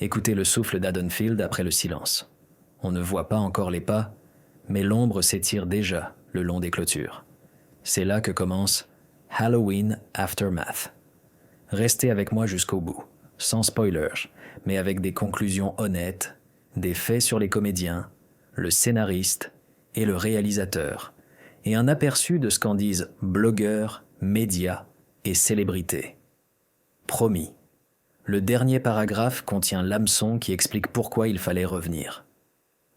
Écoutez le souffle d'Haddonfield après le silence. On ne voit pas encore les pas, mais l'ombre s'étire déjà le long des clôtures. C'est là que commence Halloween Aftermath. Restez avec moi jusqu'au bout, sans spoilers, mais avec des conclusions honnêtes, des faits sur les comédiens, le scénariste et le réalisateur, et un aperçu de ce qu'en disent blogueurs, médias et célébrités. Promis, le dernier paragraphe contient l'hameçon qui explique pourquoi il fallait revenir.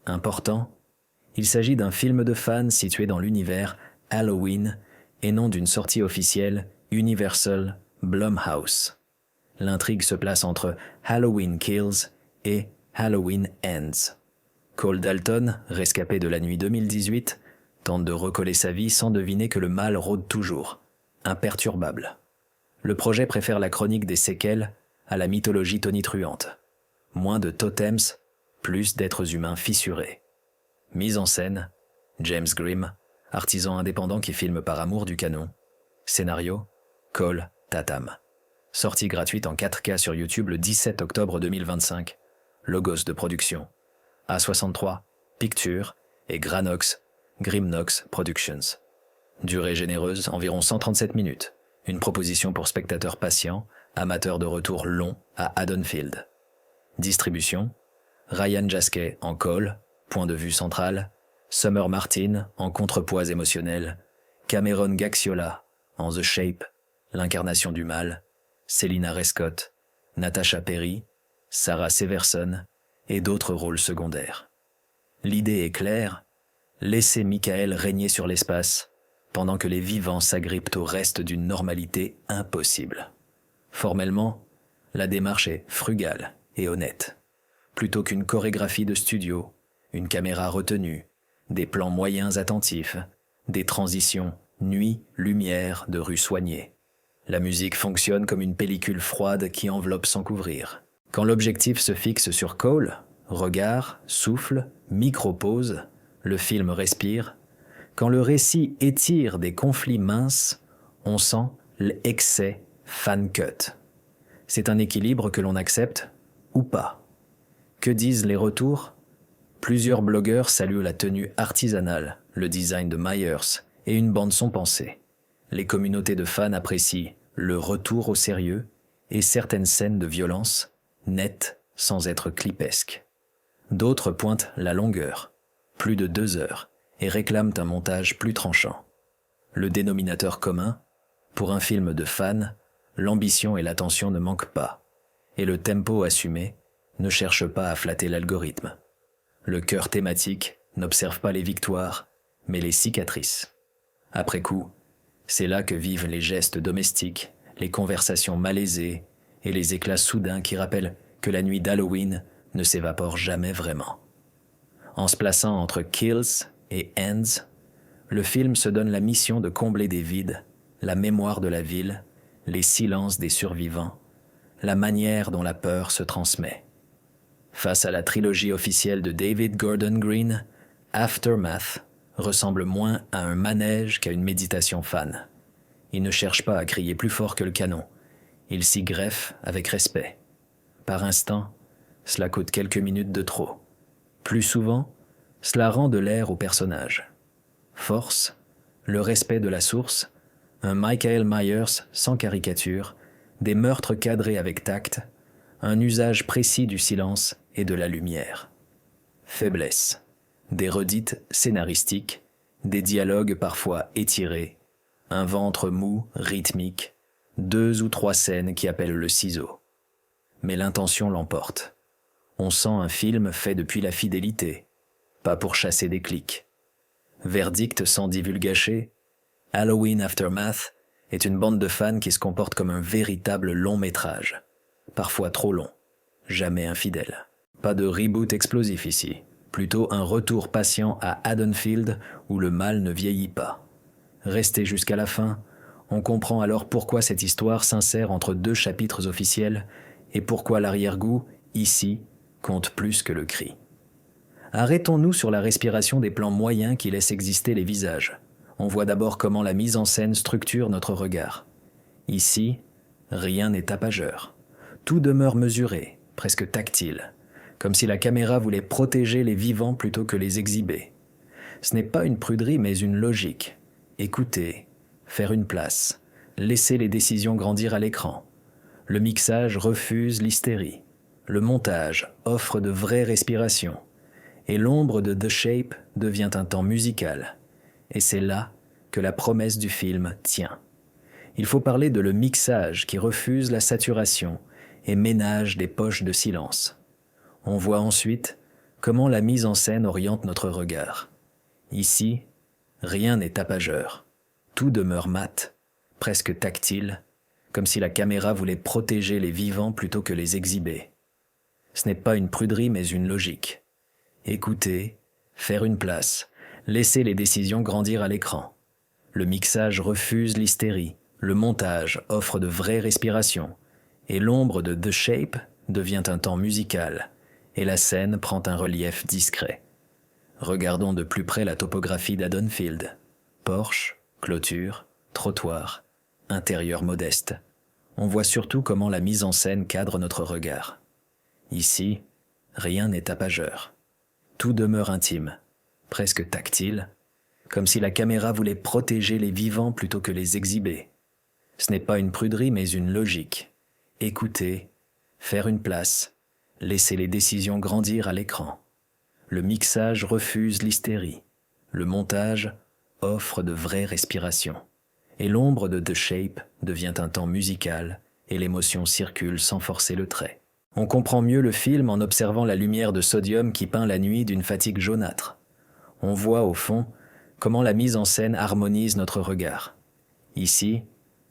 Important, il s'agit d'un film de fans situé dans l'univers Halloween et non d'une sortie officielle Universal Blumhouse. L'intrigue se place entre Halloween Kills et Halloween Ends. Cole Dalton, rescapé de la nuit 2018, tente de recoller sa vie sans deviner que le mal rôde toujours, imperturbable. Le projet préfère la chronique des séquelles à la mythologie tonitruante. Moins de totems, plus d'êtres humains fissurés. Mise en scène, James Grimm, artisan indépendant qui filme par amour du canon. Scénario, Cole Tatam. Sortie gratuite en 4K sur YouTube le 17 octobre 2025. Logos de production, A63, Pictures et Granox, Grimnox Productions. Durée généreuse, environ 137 minutes. Une proposition pour spectateurs patients, amateurs de retour long à Haddonfield. Distribution, Ryan Jaskey en Cole, point de vue central, Summer Martin en contrepoids émotionnel, Cameron Gaxiola en The Shape, l'incarnation du mal, Selina Rescott, Natasha Perry, Sarah Severson et d'autres rôles secondaires. L'idée est claire, laisser Michael régner sur l'espace pendant que les vivants s'agrippent au reste d'une normalité impossible. Formellement, la démarche est frugale et honnête. Plutôt qu'une chorégraphie de studio, une caméra retenue, des plans moyens attentifs, des transitions nuit-lumière de rue soignée. La musique fonctionne comme une pellicule froide qui enveloppe sans couvrir. Quand l'objectif se fixe sur Cole, regard, souffle, micro-pause, le film respire. Quand le récit étire des conflits minces, on sent l'excès fan cut. C'est un équilibre que l'on accepte ou pas. Que disent les retours ? Plusieurs blogueurs saluent la tenue artisanale, le design de Myers et une bande-son pensée. Les communautés de fans apprécient le retour au sérieux et certaines scènes de violence, nettes sans être clipesques. D'autres pointent la longueur, plus de 2 heures, et réclament un montage plus tranchant. Le dénominateur commun, pour un film de fans, l'ambition et l'attention ne manquent pas, et le tempo assumé ne cherche pas à flatter l'algorithme. Le cœur thématique n'observe pas les victoires, mais les cicatrices. Après coup, c'est là que vivent les gestes domestiques, les conversations malaisées et les éclats soudains qui rappellent que la nuit d'Halloween ne s'évapore jamais vraiment. En se plaçant entre Kills et Ends, le film se donne la mission de combler des vides, la mémoire de la ville, les silences des survivants, la manière dont la peur se transmet. Face à la trilogie officielle de David Gordon Green, Aftermath ressemble moins à un manège qu'à une méditation fan. Il ne cherche pas à crier plus fort que le canon. Il s'y greffe avec respect. Par instant, cela coûte quelques minutes de trop. Plus souvent, cela rend de l'air au personnage. Force, le respect de la source, un Michael Myers sans caricature, des meurtres cadrés avec tact, un usage précis du silence et de la lumière. Faiblesse, des redites scénaristiques, des dialogues parfois étirés, un ventre mou, rythmique, 2 ou 3 scènes qui appellent le ciseau. Mais l'intention l'emporte. On sent un film fait depuis la fidélité, pas pour chasser des clics. Verdict sans divulgacher, Halloween Aftermath est une bande de fans qui se comporte comme un véritable long métrage. Parfois trop long, jamais infidèle. Pas de reboot explosif ici, plutôt un retour patient à Haddonfield où le mal ne vieillit pas. Resté jusqu'à la fin, on comprend alors pourquoi cette histoire s'insère entre 2 chapitres officiels et pourquoi l'arrière-goût, ici, compte plus que le cri. Arrêtons-nous sur la respiration des plans moyens qui laissent exister les visages. On voit d'abord comment la mise en scène structure notre regard. Ici, rien n'est tapageur. Tout demeure mesuré, presque tactile, comme si la caméra voulait protéger les vivants plutôt que les exhiber. Ce n'est pas une pruderie mais une logique. Écouter, faire une place, laisser les décisions grandir à l'écran. Le mixage refuse l'hystérie. Le montage offre de vraies respirations. Et l'ombre de The Shape devient un temps musical. Et c'est là que la promesse du film tient. Il faut parler de le mixage qui refuse la saturation et ménage des poches de silence. On voit ensuite comment la mise en scène oriente notre regard. Ici, rien n'est tapageur. Tout demeure mat, presque tactile, comme si la caméra voulait protéger les vivants plutôt que les exhiber. Ce n'est pas une pruderie mais une logique. Écouter, faire une place, laisser les décisions grandir à l'écran. Le mixage refuse l'hystérie, le montage offre de vraies respirations, et l'ombre de The Shape devient un temps musical, et la scène prend un relief discret. Regardons de plus près la topographie d'Haddonfield. Porche, clôture, trottoir, intérieur modeste. On voit surtout comment la mise en scène cadre notre regard. Ici, rien n'est tapageur. Tout demeure intime, presque tactile, comme si la caméra voulait protéger les vivants plutôt que les exhiber. Ce n'est pas une pruderie mais une logique. Écouter, faire une place, laisser les décisions grandir à l'écran. Le mixage refuse l'hystérie. Le montage offre de vraies respirations. Et l'ombre de The Shape devient un temps musical et l'émotion circule sans forcer le trait. On comprend mieux le film en observant la lumière de sodium qui peint la nuit d'une fatigue jaunâtre. On voit au fond comment la mise en scène harmonise notre regard. Ici,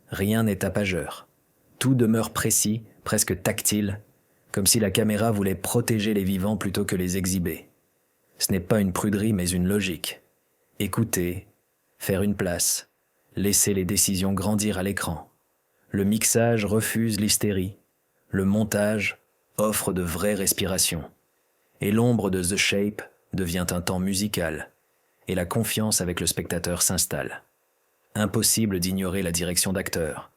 rien n'est tapageur. Tout demeure précis, presque tactile, comme si la caméra voulait protéger les vivants plutôt que les exhiber. Ce n'est pas une pruderie mais une logique. Écouter, faire une place, laisser les décisions grandir à l'écran. Le mixage refuse l'hystérie. Le montage offre de vraies respirations. Et l'ombre de The Shape devient un temps musical, et la confiance avec le spectateur s'installe. Impossible d'ignorer la direction d'acteur.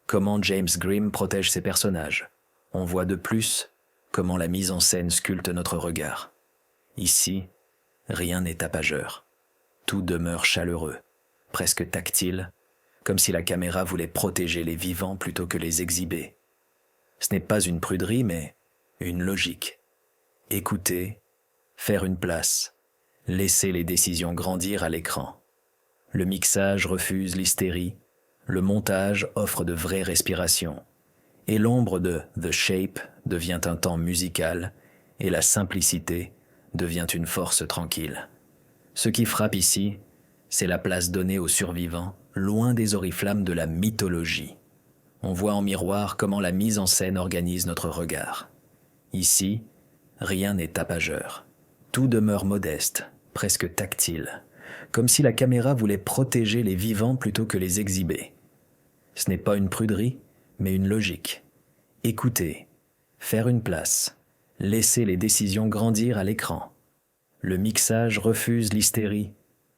Comment James Grimm protège ses personnages. On voit de plus comment la mise en scène sculpte notre regard. Ici, rien n'est tapageur. Tout demeure chaleureux, presque tactile, comme si la caméra voulait protéger les vivants plutôt que les exhiber. Ce n'est pas une pruderie, mais une logique. Écouter, faire une place, laisser les décisions grandir à l'écran. Le mixage refuse l'hystérie, le montage offre de vraies respirations, et l'ombre de The Shape devient un temps musical, et la simplicité devient une force tranquille. Ce qui frappe ici, c'est la place donnée aux survivants, loin des oriflammes de la mythologie. On voit en miroir comment la mise en scène organise notre regard. Ici, rien n'est tapageur. Tout demeure modeste, presque tactile, comme si la caméra voulait protéger les vivants plutôt que les exhiber. Ce n'est pas une pruderie, mais une logique. Écouter, faire une place, laisser les décisions grandir à l'écran. Le mixage refuse l'hystérie,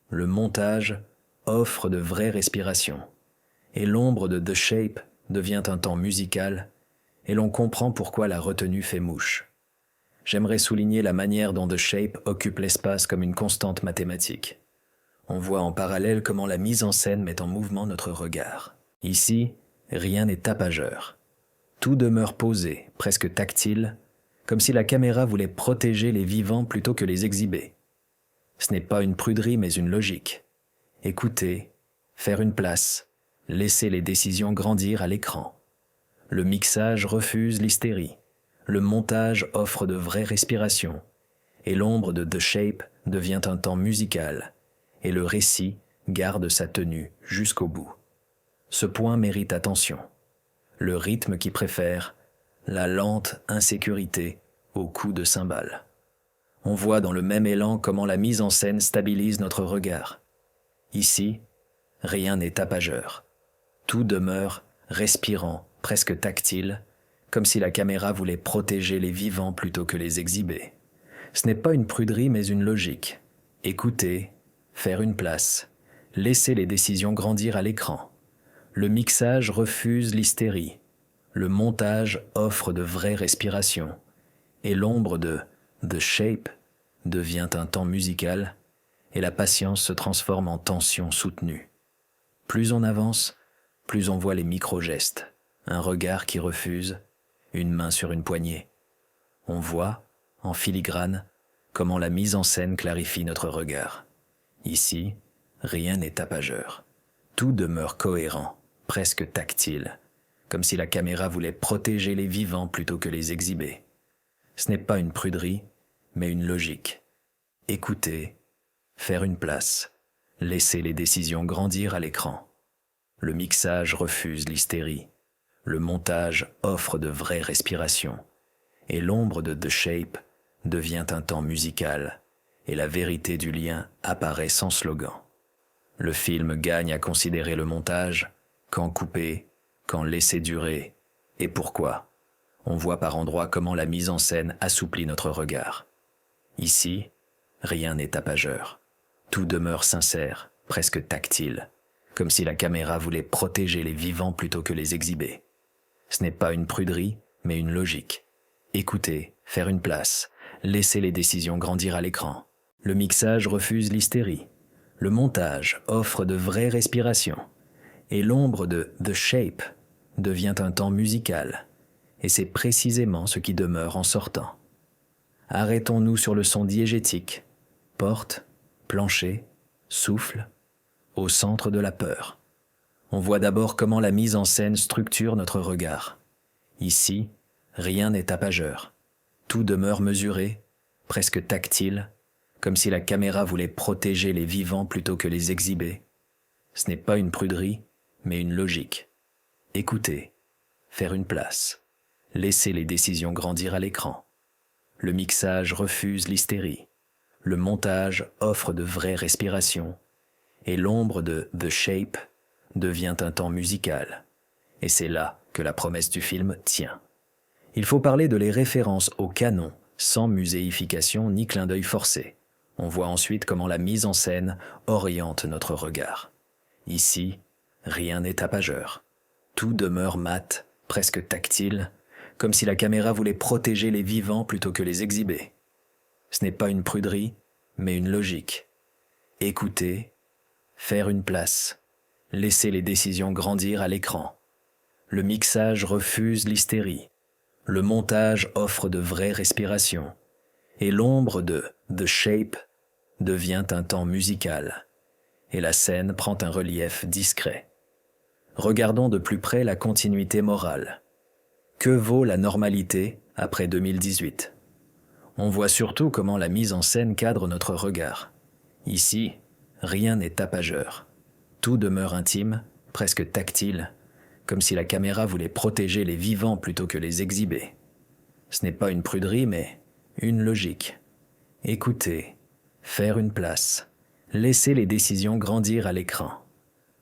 le montage offre de vraies respirations, et l'ombre de The Shape devient un temps musical, et l'on comprend pourquoi la retenue fait mouche. J'aimerais souligner la manière dont The Shape occupe l'espace comme une constante mathématique. On voit en parallèle comment la mise en scène met en mouvement notre regard. Ici, rien n'est tapageur. Tout demeure posé, presque tactile, comme si la caméra voulait protéger les vivants plutôt que les exhiber. Ce n'est pas une pruderie mais une logique. Écouter, faire une place, laisser les décisions grandir à l'écran. Le mixage refuse l'hystérie. Le montage offre de vraies respirations. Et l'ombre de The Shape devient un temps musical. Et le récit garde sa tenue jusqu'au bout. Ce point mérite attention. Le rythme qui préfère la lente insécurité au coup de cymbale. On voit dans le même élan comment la mise en scène stabilise notre regard. Ici, rien n'est tapageur. Tout demeure respirant, presque tactile, comme si la caméra voulait protéger les vivants plutôt que les exhiber. Ce n'est pas une pruderie mais une logique. Écouter, faire une place, laisser les décisions grandir à l'écran. Le mixage refuse l'hystérie. Le montage offre de vraies respirations. et l'ombre de The Shape devient un temps musical, et la patience se transforme en tension soutenue. Plus on avance, plus on voit les micro-gestes, un regard qui refuse, une main sur une poignée. On voit, en filigrane, comment la mise en scène clarifie notre regard. Ici, rien n'est tapageur. Tout demeure cohérent, presque tactile, comme si la caméra voulait protéger les vivants plutôt que les exhiber. Ce n'est pas une pruderie, mais une logique. Écouter, faire une place, laisser les décisions grandir à l'écran. Le mixage refuse l'hystérie. Le montage offre de vraies respirations. Et l'ombre de The Shape devient un temps musical, et la vérité du lien apparaît sans slogan. Le film gagne à considérer le montage, quand couper, quand laisser durer, et pourquoi. On voit par endroits comment la mise en scène assouplit notre regard. Ici, rien n'est tapageur. Tout demeure sincère, presque tactile, comme si la caméra voulait protéger les vivants plutôt que les exhiber. Ce n'est pas une pruderie, mais une logique. Écouter, faire une place, laisser les décisions grandir à l'écran. Le mixage refuse l'hystérie. Le montage offre de vraies respirations. Et l'ombre de The Shape devient un temps musical. Et c'est précisément ce qui demeure en sortant. Arrêtons-nous sur le son diégétique. Porte, plancher, souffle, au centre de la peur. On voit d'abord comment la mise en scène structure notre regard. Ici, rien n'est tapageur. Tout demeure mesuré, presque tactile, comme si la caméra voulait protéger les vivants plutôt que les exhiber. Ce n'est pas une pruderie, mais une logique. Écouter, faire une place, laisser les décisions grandir à l'écran. Le mixage refuse l'hystérie. Le montage offre de vraies respirations. Et l'ombre de The Shape devient un temps musical. Et c'est là que la promesse du film tient. Il faut parler de les références au canon, sans muséification ni clin d'œil forcé. On voit ensuite comment la mise en scène oriente notre regard. Ici, rien n'est tapageur. Tout demeure mat, presque tactile, comme si la caméra voulait protéger les vivants plutôt que les exhiber. Ce n'est pas une pruderie, mais une logique. Écouter, faire une place, laisser les décisions grandir à l'écran. Le mixage refuse l'hystérie. Le montage offre de vraies respirations. Et l'ombre de The Shape devient un temps musical. Et la scène prend un relief discret. Regardons de plus près la continuité morale. Que vaut la normalité après 2018 ? On voit surtout comment la mise en scène cadre notre regard. Ici, rien n'est tapageur. Tout demeure intime, presque tactile, comme si la caméra voulait protéger les vivants plutôt que les exhiber. Ce n'est pas une pruderie, mais une logique. Écouter, faire une place, laisser les décisions grandir à l'écran.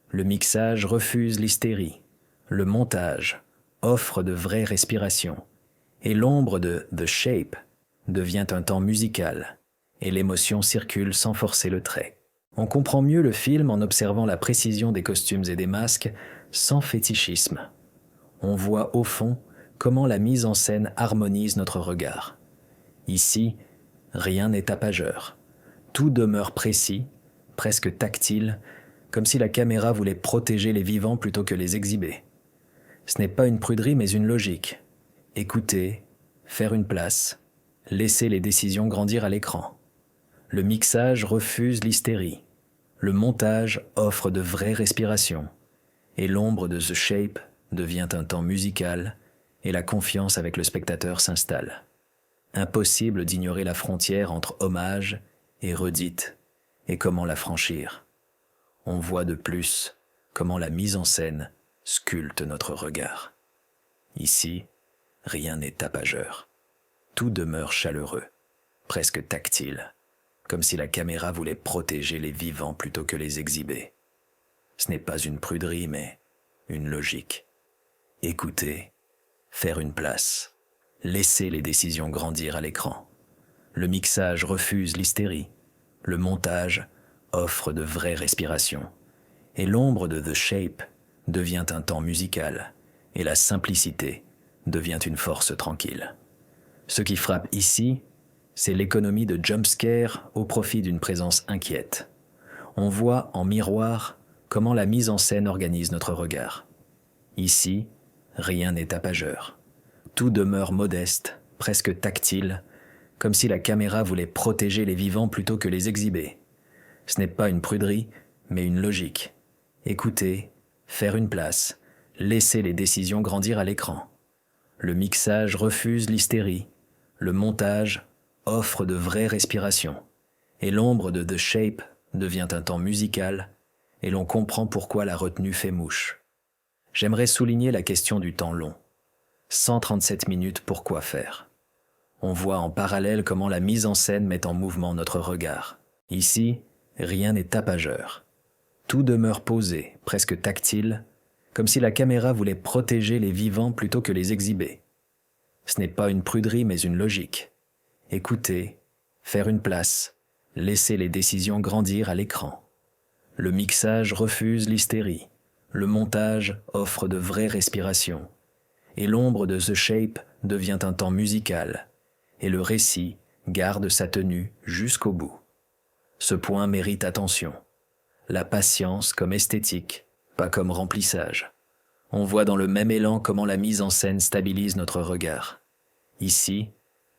Le mixage refuse l'hystérie. Le montage offre de vraies respirations. Et l'ombre de The Shape devient un temps musical, et l'émotion circule sans forcer le trait. On comprend mieux le film en observant la précision des costumes et des masques, sans fétichisme. On voit au fond comment la mise en scène harmonise notre regard. Ici, rien n'est tapageur. Tout demeure précis, presque tactile, comme si la caméra voulait protéger les vivants plutôt que les exhiber. Ce n'est pas une pruderie mais une logique. Écouter, faire une place, laisser les décisions grandir à l'écran. Le mixage refuse l'hystérie. Le montage offre de vraies respirations. Et l'ombre de The Shape devient un temps musical et la confiance avec le spectateur s'installe. Impossible d'ignorer la frontière entre hommage et redite et comment la franchir. On voit de plus comment la mise en scène sculpte notre regard. Ici, rien n'est tapageur. Tout demeure chaleureux, presque tactile, comme si la caméra voulait protéger les vivants plutôt que les exhiber. Ce n'est pas une pruderie, mais une logique. Écouter, faire une place, laisser les décisions grandir à l'écran. Le mixage refuse l'hystérie. Le montage offre de vraies respirations. Et l'ombre de The Shape devient un temps musical, et la simplicité devient une force tranquille. Ce qui frappe ici, c'est l'économie de jumpscare au profit d'une présence inquiète. On voit en miroir comment la mise en scène organise notre regard. Ici, rien n'est tapageur. Tout demeure modeste, presque tactile, comme si la caméra voulait protéger les vivants plutôt que les exhiber. Ce n'est pas une pruderie, mais une logique. Écouter, faire une place, laisser les décisions grandir à l'écran. Le mixage refuse l'hystérie. Le montage offre de vraies respirations. Et l'ombre de The Shape devient un temps musical, et l'on comprend pourquoi la retenue fait mouche. J'aimerais souligner la question du temps long. 137 minutes, pourquoi faire? On voit en parallèle comment la mise en scène met en mouvement notre regard. Ici, rien n'est tapageur. Tout demeure posé, presque tactile, comme si la caméra voulait protéger les vivants plutôt que les exhiber. Ce n'est pas une pruderie mais une logique. Écouter, faire une place, laisser les décisions grandir à l'écran. Le mixage refuse l'hystérie. Le montage offre de vraies respirations. Et l'ombre de The Shape devient un temps musical. Et le récit garde sa tenue jusqu'au bout. Ce point mérite attention. La patience comme esthétique, pas comme remplissage. On voit dans le même élan comment la mise en scène stabilise notre regard. Ici,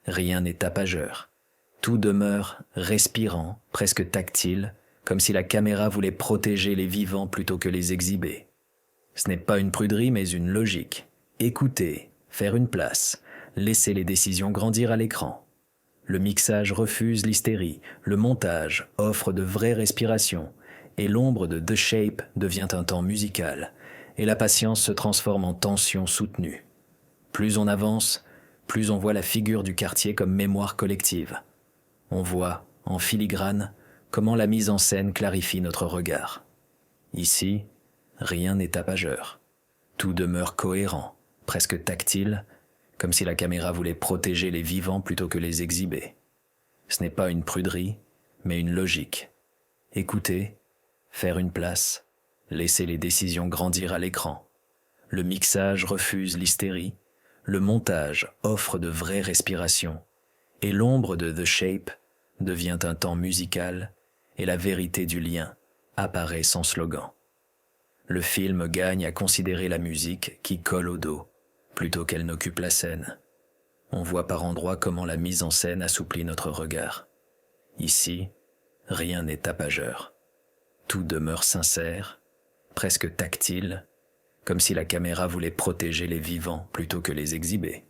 rien n'est tapageur. Tout demeure respirant, presque tactile, comme si la caméra voulait protéger les vivants plutôt que les exhiber. Ce n'est pas une pruderie mais une logique. Écouter, faire une place, laisser les décisions grandir à l'écran. Le mixage refuse l'hystérie, le montage offre de vraies respirations, et l'ombre de The Shape devient un temps musical, et la patience se transforme en tension soutenue. Plus on avance, plus on voit la figure du quartier comme mémoire collective. On voit, en filigrane, comment la mise en scène clarifie notre regard. Ici, rien n'est tapageur. Tout demeure cohérent, presque tactile, comme si la caméra voulait protéger les vivants plutôt que les exhiber. Ce n'est pas une pruderie, mais une logique. Écouter, faire une place, laisser les décisions grandir à l'écran. Le mixage refuse l'hystérie, le montage offre de vraies respirations, et l'ombre de The Shape devient un temps musical, et la vérité du lien apparaît sans slogan. Le film gagne à considérer la musique qui colle au dos, plutôt qu'elle n'occupe la scène. On voit par endroits comment la mise en scène assouplit notre regard. Ici, rien n'est tapageur. Tout demeure sincère, presque tactile, comme si la caméra voulait protéger les vivants plutôt que les exhiber.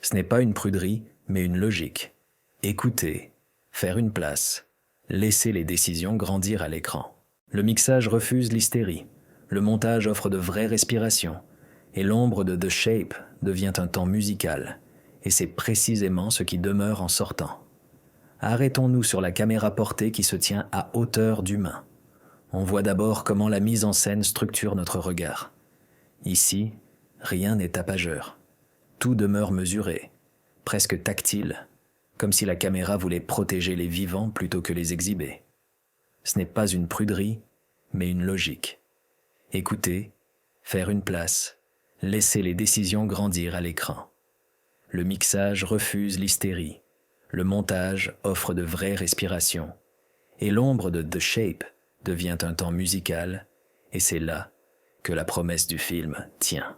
Ce n'est pas une pruderie, mais une logique. Écouter, faire une place, laisser les décisions grandir à l'écran. Le mixage refuse l'hystérie. Le montage offre de vraies respirations, et l'ombre de The Shape devient un temps musical, et c'est précisément ce qui demeure en sortant. Arrêtons-nous sur la caméra portée qui se tient à hauteur d'humain. On voit d'abord comment la mise en scène structure notre regard. Ici, rien n'est tapageur. Tout demeure mesuré, presque tactile, comme si la caméra voulait protéger les vivants plutôt que les exhiber. Ce n'est pas une pruderie, mais une logique. Écouter, faire une place, laisser les décisions grandir à l'écran. Le mixage refuse l'hystérie, le montage offre de vraies respirations, et l'ombre de The Shape devient un temps musical, et c'est là que la promesse du film tient.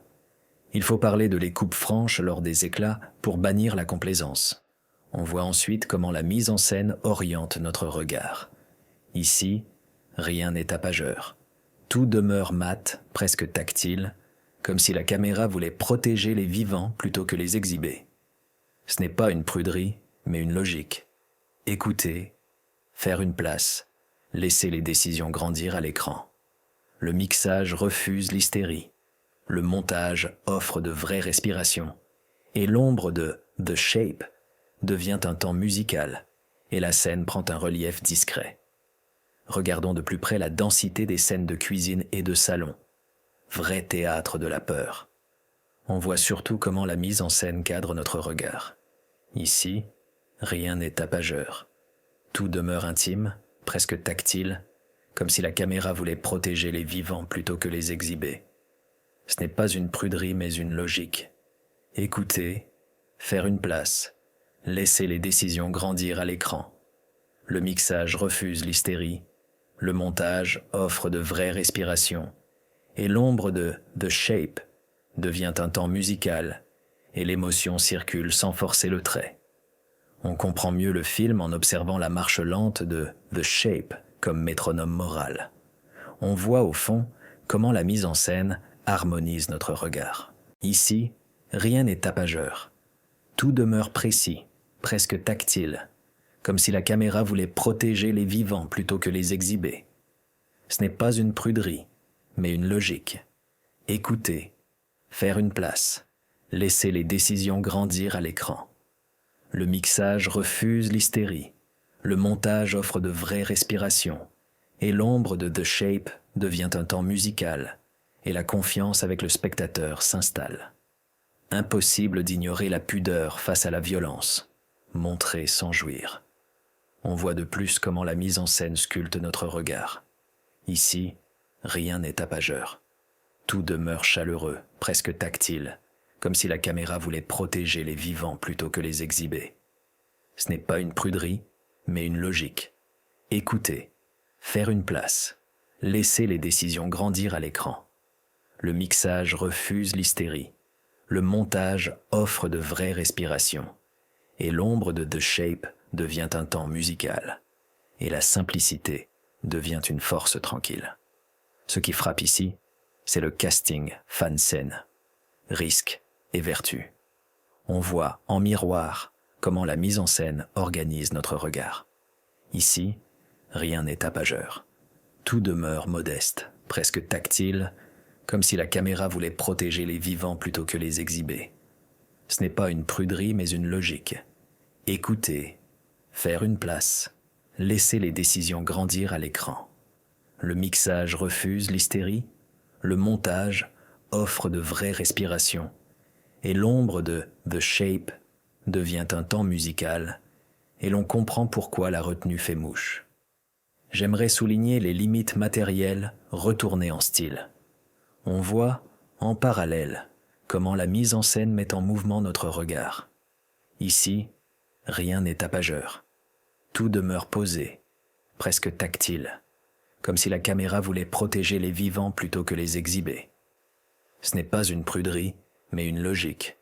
Il faut parler de les coupes franches lors des éclats pour bannir la complaisance. On voit ensuite comment la mise en scène oriente notre regard. Ici, rien n'est tapageur. Tout demeure mat, presque tactile, comme si la caméra voulait protéger les vivants plutôt que les exhiber. Ce n'est pas une pruderie, mais une logique. Écouter, faire une place, laisser les décisions grandir à l'écran. Le mixage refuse l'hystérie. Le montage offre de vraies respirations. Et l'ombre de The Shape devient un temps musical, et la scène prend un relief discret. Regardons de plus près la densité des scènes de cuisine et de salon. Vrai théâtre de la peur. On voit surtout comment la mise en scène cadre notre regard. Ici, rien n'est tapageur. Tout demeure intime, presque tactile, comme si la caméra voulait protéger les vivants plutôt que les exhiber. Ce n'est pas une pruderie mais une logique. Écouter, faire une place, laissez les décisions grandir à l'écran. Le mixage refuse l'hystérie, le montage offre de vraies respirations, et l'ombre de The Shape devient un temps musical, et l'émotion circule sans forcer le trait. On comprend mieux le film en observant la marche lente de The Shape comme métronome moral. On voit au fond comment la mise en scène harmonise notre regard. Ici, rien n'est tapageur. Tout demeure précis, presque tactile, comme si la caméra voulait protéger les vivants plutôt que les exhiber. Ce n'est pas une pruderie, mais une logique. Écouter, faire une place, laisser les décisions grandir à l'écran. Le mixage refuse l'hystérie, le montage offre de vraies respirations, et l'ombre de The Shape devient un temps musical, et la confiance avec le spectateur s'installe. Impossible d'ignorer la pudeur face à la violence, montrer sans jouir. On voit de plus comment la mise en scène sculpte notre regard. Ici, rien n'est tapageur. Tout demeure chaleureux, presque tactile, comme si la caméra voulait protéger les vivants plutôt que les exhiber. Ce n'est pas une pruderie, mais une logique. Écouter, faire une place, laisser les décisions grandir à l'écran. Le mixage refuse l'hystérie. Le montage offre de vraies respirations. Et l'ombre de The Shape devient un temps musical. Et la simplicité devient une force tranquille. Ce qui frappe ici, c'est le casting fan-scène. Risque et vertu. On voit en miroir comment la mise en scène organise notre regard. Ici, rien n'est tapageur. Tout demeure modeste, presque tactile, comme si la caméra voulait protéger les vivants plutôt que les exhiber. Ce n'est pas une pruderie, mais une logique. Écouter, faire une place, laisser les décisions grandir à l'écran. Le mixage refuse l'hystérie, le montage offre de vraies respirations, et l'ombre de The Shape devient un temps musical, et l'on comprend pourquoi la retenue fait mouche. J'aimerais souligner les limites matérielles retournées en style. On voit, en parallèle, comment la mise en scène met en mouvement notre regard. Ici, rien n'est tapageur. Tout demeure posé, presque tactile, comme si la caméra voulait protéger les vivants plutôt que les exhiber. Ce n'est pas une pruderie, mais une logique.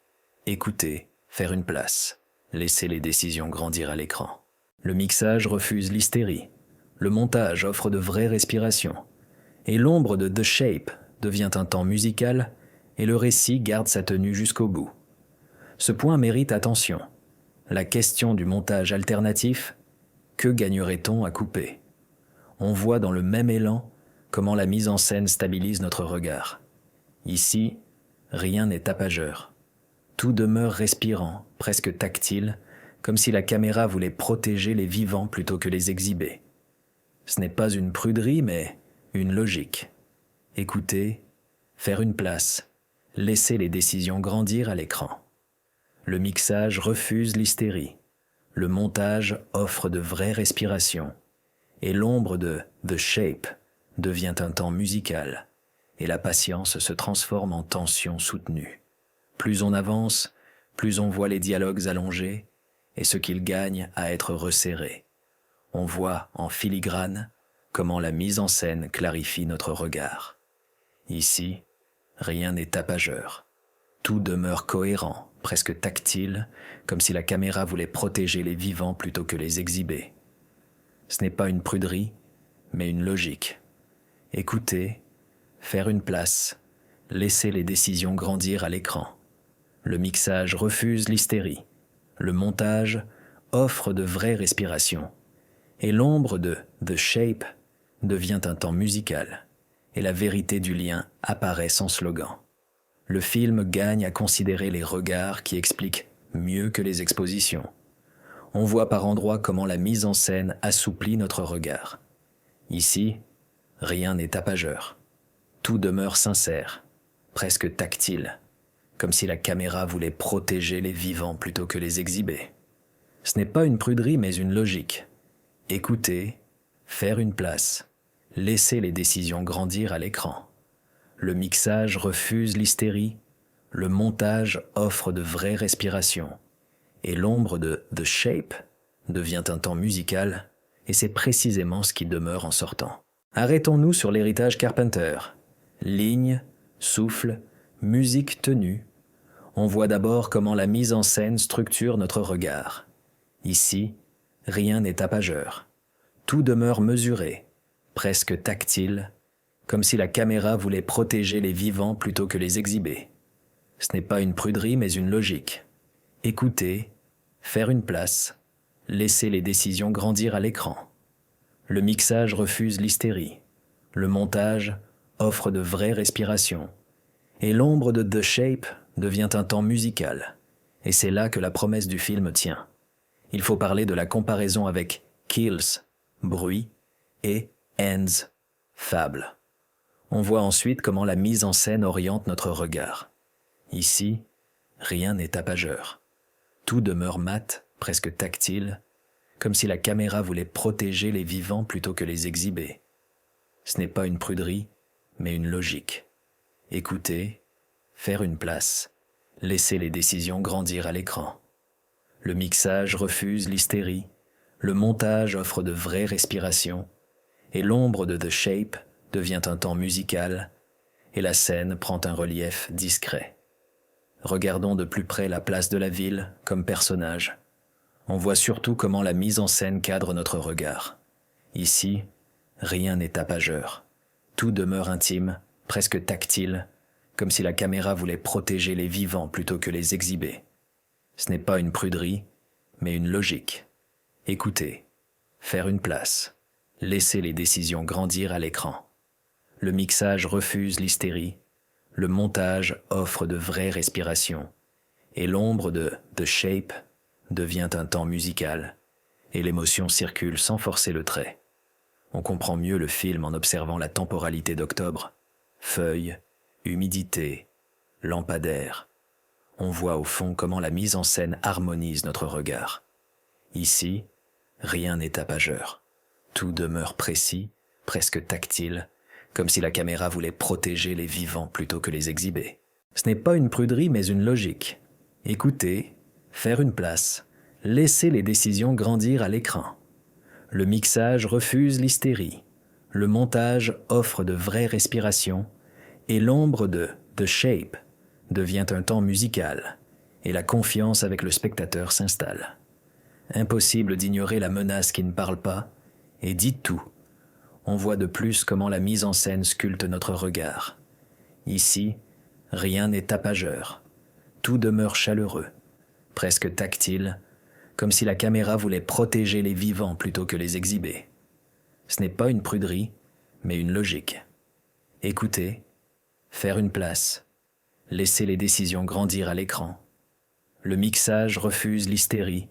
Écouter, faire une place, laisser les décisions grandir à l'écran. Le mixage refuse l'hystérie. Le montage offre de vraies respirations. Et l'ombre de The Shape devient un temps musical et le récit garde sa tenue jusqu'au bout. Ce point mérite attention. La question du montage alternatif, que gagnerait-on à couper ? On voit dans le même élan comment la mise en scène stabilise notre regard. Ici, rien n'est tapageur. Tout demeure respirant, presque tactile, comme si la caméra voulait protéger les vivants plutôt que les exhiber. Ce n'est pas une pruderie, mais une logique. Écouter, faire une place, laisser les décisions grandir à l'écran. Le mixage refuse l'hystérie. Le montage offre de vraies respirations. Et l'ombre de The Shape devient un temps musical. Et la patience se transforme en tension soutenue. Plus on avance, plus on voit les dialogues allongés et ce qu'ils gagnent à être resserrés. On voit en filigrane comment la mise en scène clarifie notre regard. Ici, rien n'est tapageur. Tout demeure cohérent, presque tactile, comme si la caméra voulait protéger les vivants plutôt que les exhiber. Ce n'est pas une pruderie, mais une logique. Écouter, faire une place, laisser les décisions grandir à l'écran. Le mixage refuse l'hystérie. Le montage offre de vraies respirations. Et l'ombre de The Shape devient un temps musical. Et la vérité du lien apparaît sans slogan. Le film gagne à considérer les regards qui expliquent mieux que les expositions. On voit par endroits comment la mise en scène assouplit notre regard. Ici, rien n'est tapageur. Tout demeure sincère, presque tactile, comme si la caméra voulait protéger les vivants plutôt que les exhiber. Ce n'est pas une pruderie, mais une logique. Écouter, faire une place, laisser les décisions grandir à l'écran. Le mixage refuse l'hystérie, le montage offre de vraies respirations, et l'ombre de The Shape devient un temps musical, et c'est précisément ce qui demeure en sortant. Arrêtons-nous sur l'héritage Carpenter. Ligne, souffle, musique tenue. On voit d'abord comment la mise en scène structure notre regard. Ici, rien n'est tapageur. Tout demeure mesuré, presque tactile, comme si la caméra voulait protéger les vivants plutôt que les exhiber. Ce n'est pas une pruderie mais une logique. Écouter, faire une place, laisser les décisions grandir à l'écran. Le mixage refuse l'hystérie. Le montage offre de vraies respirations. Et l'ombre de The Shape devient un temps musical. Et c'est là que la promesse du film tient. Il faut parler de la comparaison avec Kills, bruit, et Ends, fable. On voit ensuite comment la mise en scène oriente notre regard. Ici, rien n'est tapageur. Tout demeure mat, presque tactile, comme si la caméra voulait protéger les vivants plutôt que les exhiber. Ce n'est pas une pruderie, mais une logique. Écouter, faire une place, laisser les décisions grandir à l'écran. Le mixage refuse l'hystérie, le montage offre de vraies respirations, et l'ombre de The Shape devient un temps musical, et la scène prend un relief discret. Regardons de plus près la place de la ville comme personnage. On voit surtout comment la mise en scène cadre notre regard. Ici, rien n'est tapageur. Tout demeure intime, presque tactile, comme si la caméra voulait protéger les vivants plutôt que les exhiber. Ce n'est pas une pruderie, mais une logique. Écouter, faire une place, laisser les décisions grandir à l'écran. Le mixage refuse l'hystérie, le montage offre de vraies respirations, et l'ombre de The Shape devient un temps musical, et l'émotion circule sans forcer le trait. On comprend mieux le film en observant la temporalité d'octobre. Feuilles, humidité, lampadaire. On voit au fond comment la mise en scène harmonise notre regard. Ici, rien n'est tapageur. Tout demeure précis, presque tactile, comme si la caméra voulait protéger les vivants plutôt que les exhiber. Ce n'est pas une pruderie mais une logique. Écouter, faire une place, laisser les décisions grandir à l'écran. Le mixage refuse l'hystérie. Le montage offre de vraies respirations, et l'ombre de The Shape devient un temps musical, et la confiance avec le spectateur s'installe. Impossible d'ignorer la menace qui ne parle pas, et dit tout. On voit de plus comment la mise en scène sculpte notre regard. Ici, rien n'est tapageur. Tout demeure chaleureux, presque tactile, comme si la caméra voulait protéger les vivants plutôt que les exhiber. Ce n'est pas une pruderie, mais une logique. Écouter, faire une place, laisser les décisions grandir à l'écran. Le mixage refuse l'hystérie,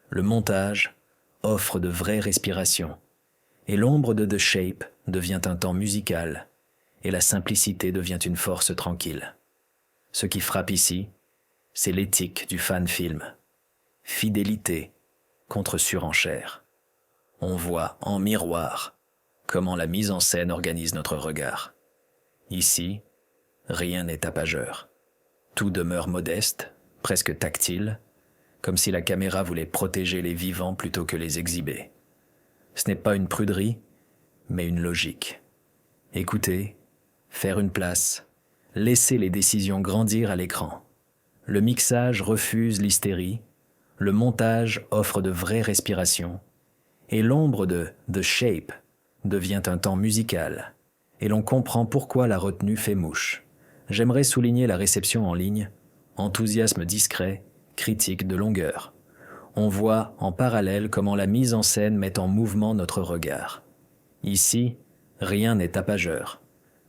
le montage offre de vraies respirations, et l'ombre de The Shape devient un temps musical, et la simplicité devient une force tranquille. Ce qui frappe ici, c'est l'éthique du fan-film. Fidélité contre surenchère. On voit en miroir comment la mise en scène organise notre regard. Ici, rien n'est tapageur. Tout demeure modeste, presque tactile, comme si la caméra voulait protéger les vivants plutôt que les exhiber. Ce n'est pas une pruderie, mais une logique. Écouter, faire une place, laisser les décisions grandir à l'écran. Le mixage refuse l'hystérie, le montage offre de vraies respirations, et l'ombre de The Shape devient un temps musical, et l'on comprend pourquoi la retenue fait mouche. J'aimerais souligner la réception en ligne, enthousiasme discret, critique de longueur. On voit en parallèle comment la mise en scène met en mouvement notre regard. Ici, rien n'est tapageur.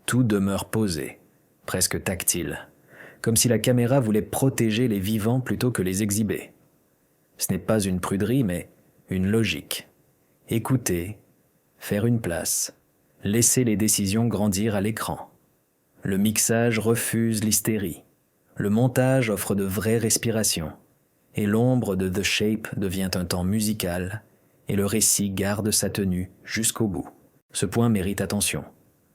Tout demeure posé, presque tactile, comme si la caméra voulait protéger les vivants plutôt que les exhiber. Ce n'est pas une pruderie, mais une logique. Écouter, faire une place, laisser les décisions grandir à l'écran. Le mixage refuse l'hystérie. Le montage offre de vraies respirations, et l'ombre de The Shape devient un temps musical, et le récit garde sa tenue jusqu'au bout. Ce point mérite attention.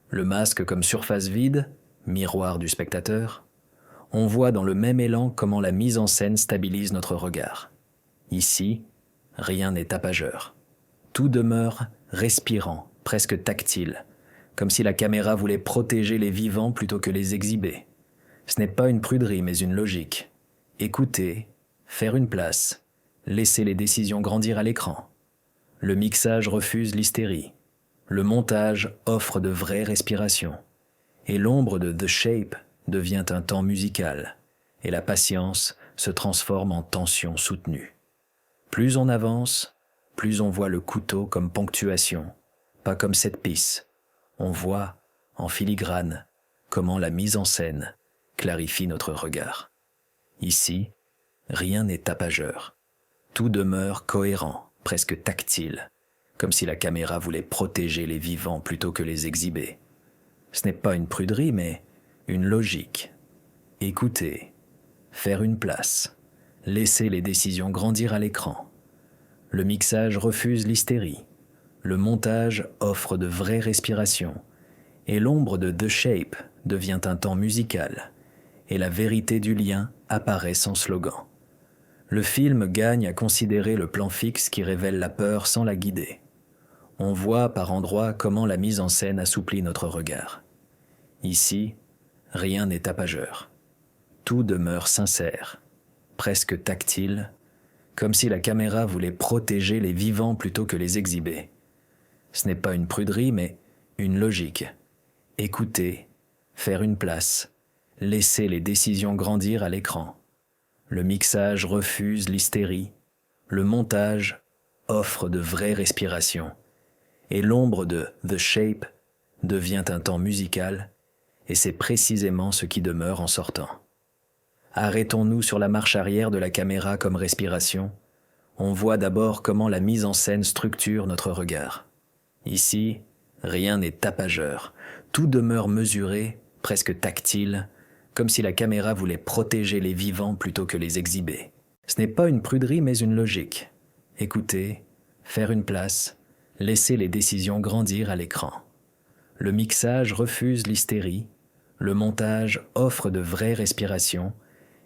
Le masque comme surface vide, miroir du spectateur, on voit dans le même élan comment la mise en scène stabilise notre regard. Ici, rien n'est tapageur. Tout demeure respirant, presque tactile, comme si la caméra voulait protéger les vivants plutôt que les exhiber. Ce n'est pas une pruderie, mais une logique. Écouter, faire une place, laisser les décisions grandir à l'écran. Le mixage refuse l'hystérie. Le montage offre de vraies respirations. Et l'ombre de The Shape devient un temps musical. Et la patience se transforme en tension soutenue. Plus on avance, plus on voit le couteau comme ponctuation, pas comme set piece. On voit, en filigrane, comment la mise en scène clarifie notre regard. Ici, rien n'est tapageur. Tout demeure cohérent, presque tactile, comme si la caméra voulait protéger les vivants plutôt que les exhiber. Ce n'est pas une pruderie, mais une logique. Écouter, faire une place, laisser les décisions grandir à l'écran. Le mixage refuse l'hystérie. Le montage offre de vraies respirations. Et l'ombre de The Shape devient un temps musical. Et la vérité du lien apparaît sans slogan. Le film gagne à considérer le plan fixe qui révèle la peur sans la guider. On voit par endroits comment la mise en scène assouplit notre regard. Ici, rien n'est tapageur. Tout demeure sincère, presque tactile, comme si la caméra voulait protéger les vivants plutôt que les exhiber. Ce n'est pas une pruderie, mais une logique. Écouter, faire une place, laisser les décisions grandir à l'écran. Le mixage refuse l'hystérie, le montage offre de vraies respirations, et l'ombre de The Shape devient un temps musical, et c'est précisément ce qui demeure en sortant. Arrêtons-nous sur la marche arrière de la caméra comme respiration. On voit d'abord comment la mise en scène structure notre regard. Ici, rien n'est tapageur, tout demeure mesuré, presque tactile, comme si la caméra voulait protéger les vivants plutôt que les exhiber. Ce n'est pas une pruderie mais une logique. Écouter, faire une place, laisser les décisions grandir à l'écran. Le mixage refuse l'hystérie, le montage offre de vraies respirations,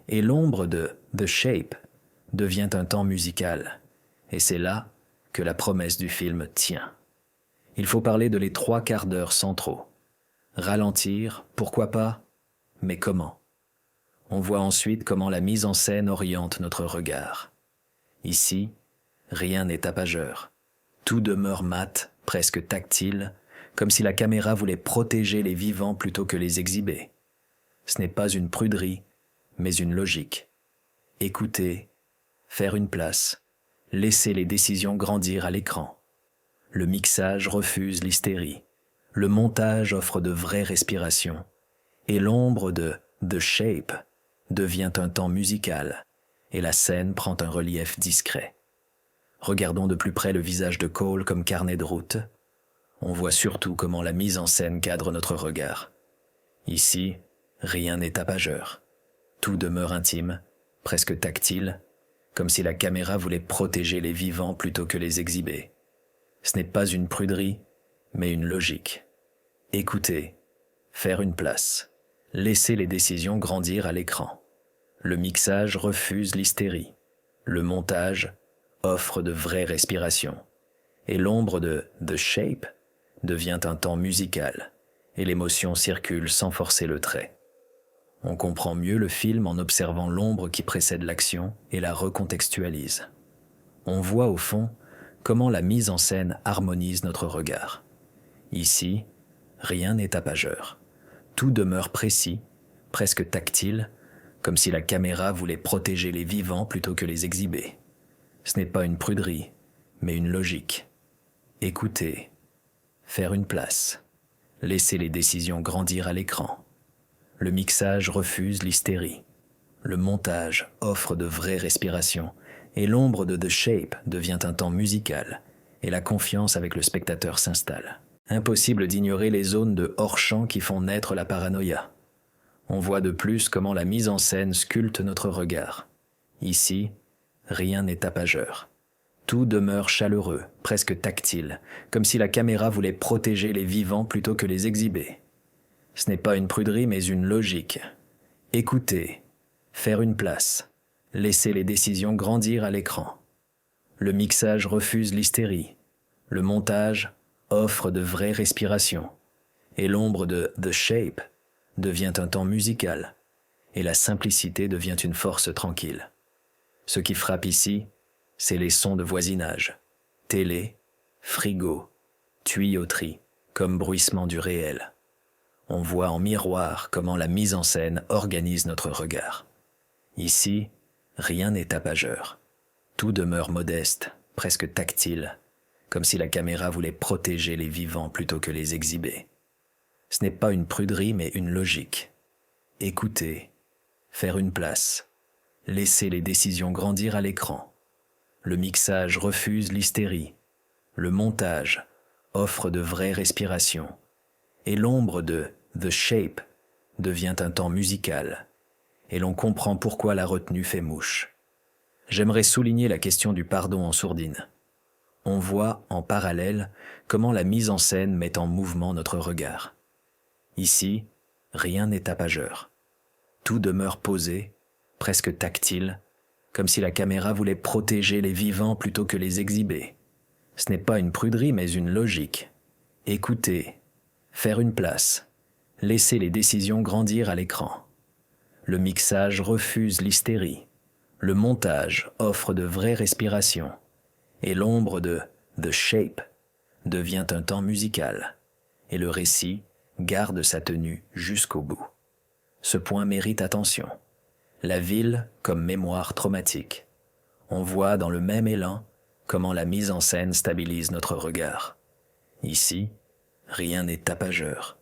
et l'ombre de The Shape devient un temps musical. Et c'est là que la promesse du film tient. Il faut parler de les 3/4 d'heure centraux. Ralentir, pourquoi pas, mais comment? On voit ensuite comment la mise en scène oriente notre regard. Ici, rien n'est tapageur. Tout demeure mat, presque tactile, comme si la caméra voulait protéger les vivants plutôt que les exhiber. Ce n'est pas une pruderie, mais une logique. Écouter, faire une place, laisser les décisions grandir à l'écran. Le mixage refuse l'hystérie. Le montage offre de vraies respirations. Et l'ombre de The Shape devient un temps musical, et la scène prend un relief discret. Regardons de plus près le visage de Cole comme carnet de route. On voit surtout comment la mise en scène cadre notre regard. Ici, rien n'est tapageur. Tout demeure intime, presque tactile, comme si la caméra voulait protéger les vivants plutôt que les exhiber. Ce n'est pas une pruderie, mais une logique. Écouter, faire une place, laisser les décisions grandir à l'écran. Le mixage refuse l'hystérie. Le montage offre de vraies respirations. Et l'ombre de The Shape devient un temps musical, et l'émotion circule sans forcer le trait. On comprend mieux le film en observant l'ombre qui précède l'action et la recontextualise. On voit au fond comment la mise en scène harmonise notre regard. Ici, rien n'est tapageur. Tout demeure précis, presque tactile, comme si la caméra voulait protéger les vivants plutôt que les exhiber. Ce n'est pas une pruderie, mais une logique. Écouter, faire une place, laisser les décisions grandir à l'écran. Le mixage refuse l'hystérie. Le montage offre de vraies respirations, et l'ombre de The Shape devient un temps musical, et la confiance avec le spectateur s'installe. Impossible d'ignorer les zones de hors-champ qui font naître la paranoïa. On voit de plus comment la mise en scène sculpte notre regard. Ici, rien n'est tapageur. Tout demeure chaleureux, presque tactile, comme si la caméra voulait protéger les vivants plutôt que les exhiber. Ce n'est pas une pruderie mais une logique. Écouter, faire une place, laisser les décisions grandir à l'écran. Le mixage refuse l'hystérie. Le montage offre de vraies respirations. Et l'ombre de The Shape devient un temps musical. Et la simplicité devient une force tranquille. Ce qui frappe ici, c'est les sons de voisinage. Télé, frigo, tuyauterie, comme bruissement du réel. On voit en miroir comment la mise en scène organise notre regard. Ici, rien n'est tapageur. Tout demeure modeste, presque tactile, comme si la caméra voulait protéger les vivants plutôt que les exhiber. Ce n'est pas une pruderie, mais une logique. Écouter, faire une place, laisser les décisions grandir à l'écran. Le mixage refuse l'hystérie. Le montage offre de vraies respirations. Et l'ombre de The Shape devient un temps musical. Et l'on comprend pourquoi la retenue fait mouche. J'aimerais souligner la question du pardon en sourdine. On voit en parallèle comment la mise en scène met en mouvement notre regard. Ici, rien n'est tapageur. Tout demeure posé, presque tactile, comme si la caméra voulait protéger les vivants plutôt que les exhiber. Ce n'est pas une pruderie, mais une logique. Écouter, faire une place, laisser les décisions grandir à l'écran. Le mixage refuse l'hystérie. Le montage offre de vraies respirations. Et l'ombre de The Shape devient un temps musical. Et le récit garde sa tenue jusqu'au bout. Ce point mérite attention. La ville comme mémoire traumatique. On voit dans le même élan comment la mise en scène stabilise notre regard. Ici, rien n'est tapageur.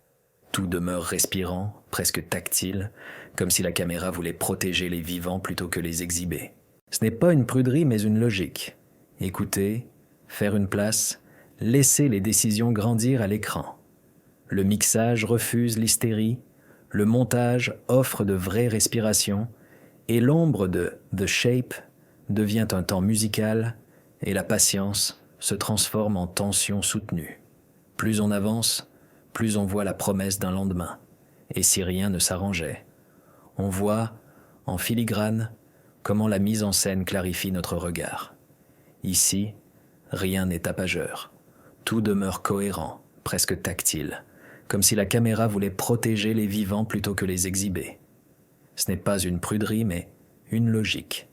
Tout demeure respirant, presque tactile, comme si la caméra voulait protéger les vivants plutôt que les exhiber. Ce n'est pas une pruderie, mais une logique. Écouter, faire une place, laisser les décisions grandir à l'écran. Le mixage refuse l'hystérie, le montage offre de vraies respirations, et l'ombre de The Shape devient un temps musical, et la patience se transforme en tension soutenue. Plus on avance, plus on voit la promesse d'un lendemain. Et si rien ne s'arrangeait, on voit, en filigrane, comment la mise en scène clarifie notre regard. Ici, rien n'est tapageur. Tout demeure cohérent, presque tactile, comme si la caméra voulait protéger les vivants plutôt que les exhiber. Ce n'est pas une pruderie, mais une logique.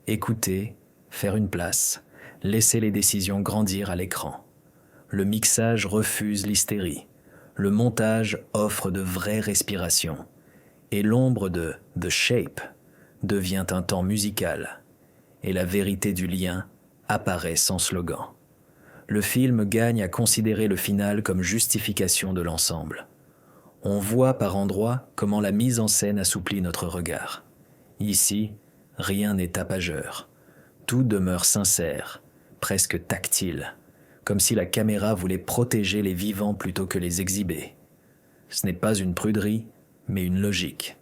Écouter, faire une place, laisser les décisions grandir à l'écran. Le mixage refuse l'hystérie. Le montage offre de vraies respirations. Et l'ombre de The Shape devient un temps musical. Et la vérité du lien apparaît sans slogan. Le film gagne à considérer le final comme justification de l'ensemble. On voit par endroits comment la mise en scène assouplit notre regard. Ici, rien n'est tapageur. Tout demeure sincère, presque tactile, comme si la caméra voulait protéger les vivants plutôt que les exhiber. Ce n'est pas une pruderie, mais une logique.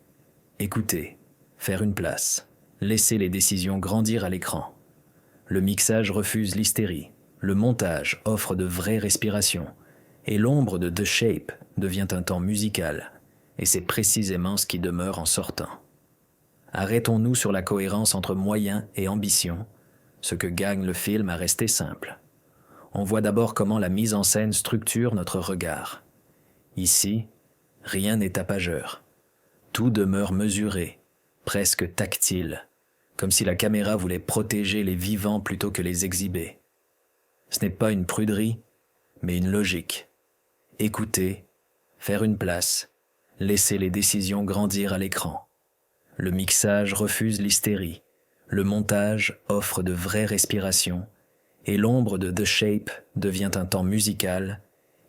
Écouter, faire une place, laisser les décisions grandir à l'écran. Le mixage refuse l'hystérie. Le montage offre de vraies respirations. Et l'ombre de The Shape devient un temps musical. Et c'est précisément ce qui demeure en sortant. Arrêtons-nous sur la cohérence entre moyens et ambition. Ce que gagne le film à rester simple. On voit d'abord comment la mise en scène structure notre regard. Ici, rien n'est tapageur. Tout demeure mesuré, presque tactile, comme si la caméra voulait protéger les vivants plutôt que les exhiber. Ce n'est pas une pruderie, mais une logique. Écouter, faire une place, laisser les décisions grandir à l'écran. Le mixage refuse l'hystérie. Le montage offre de vraies respirations. Et l'ombre de The Shape devient un temps musical.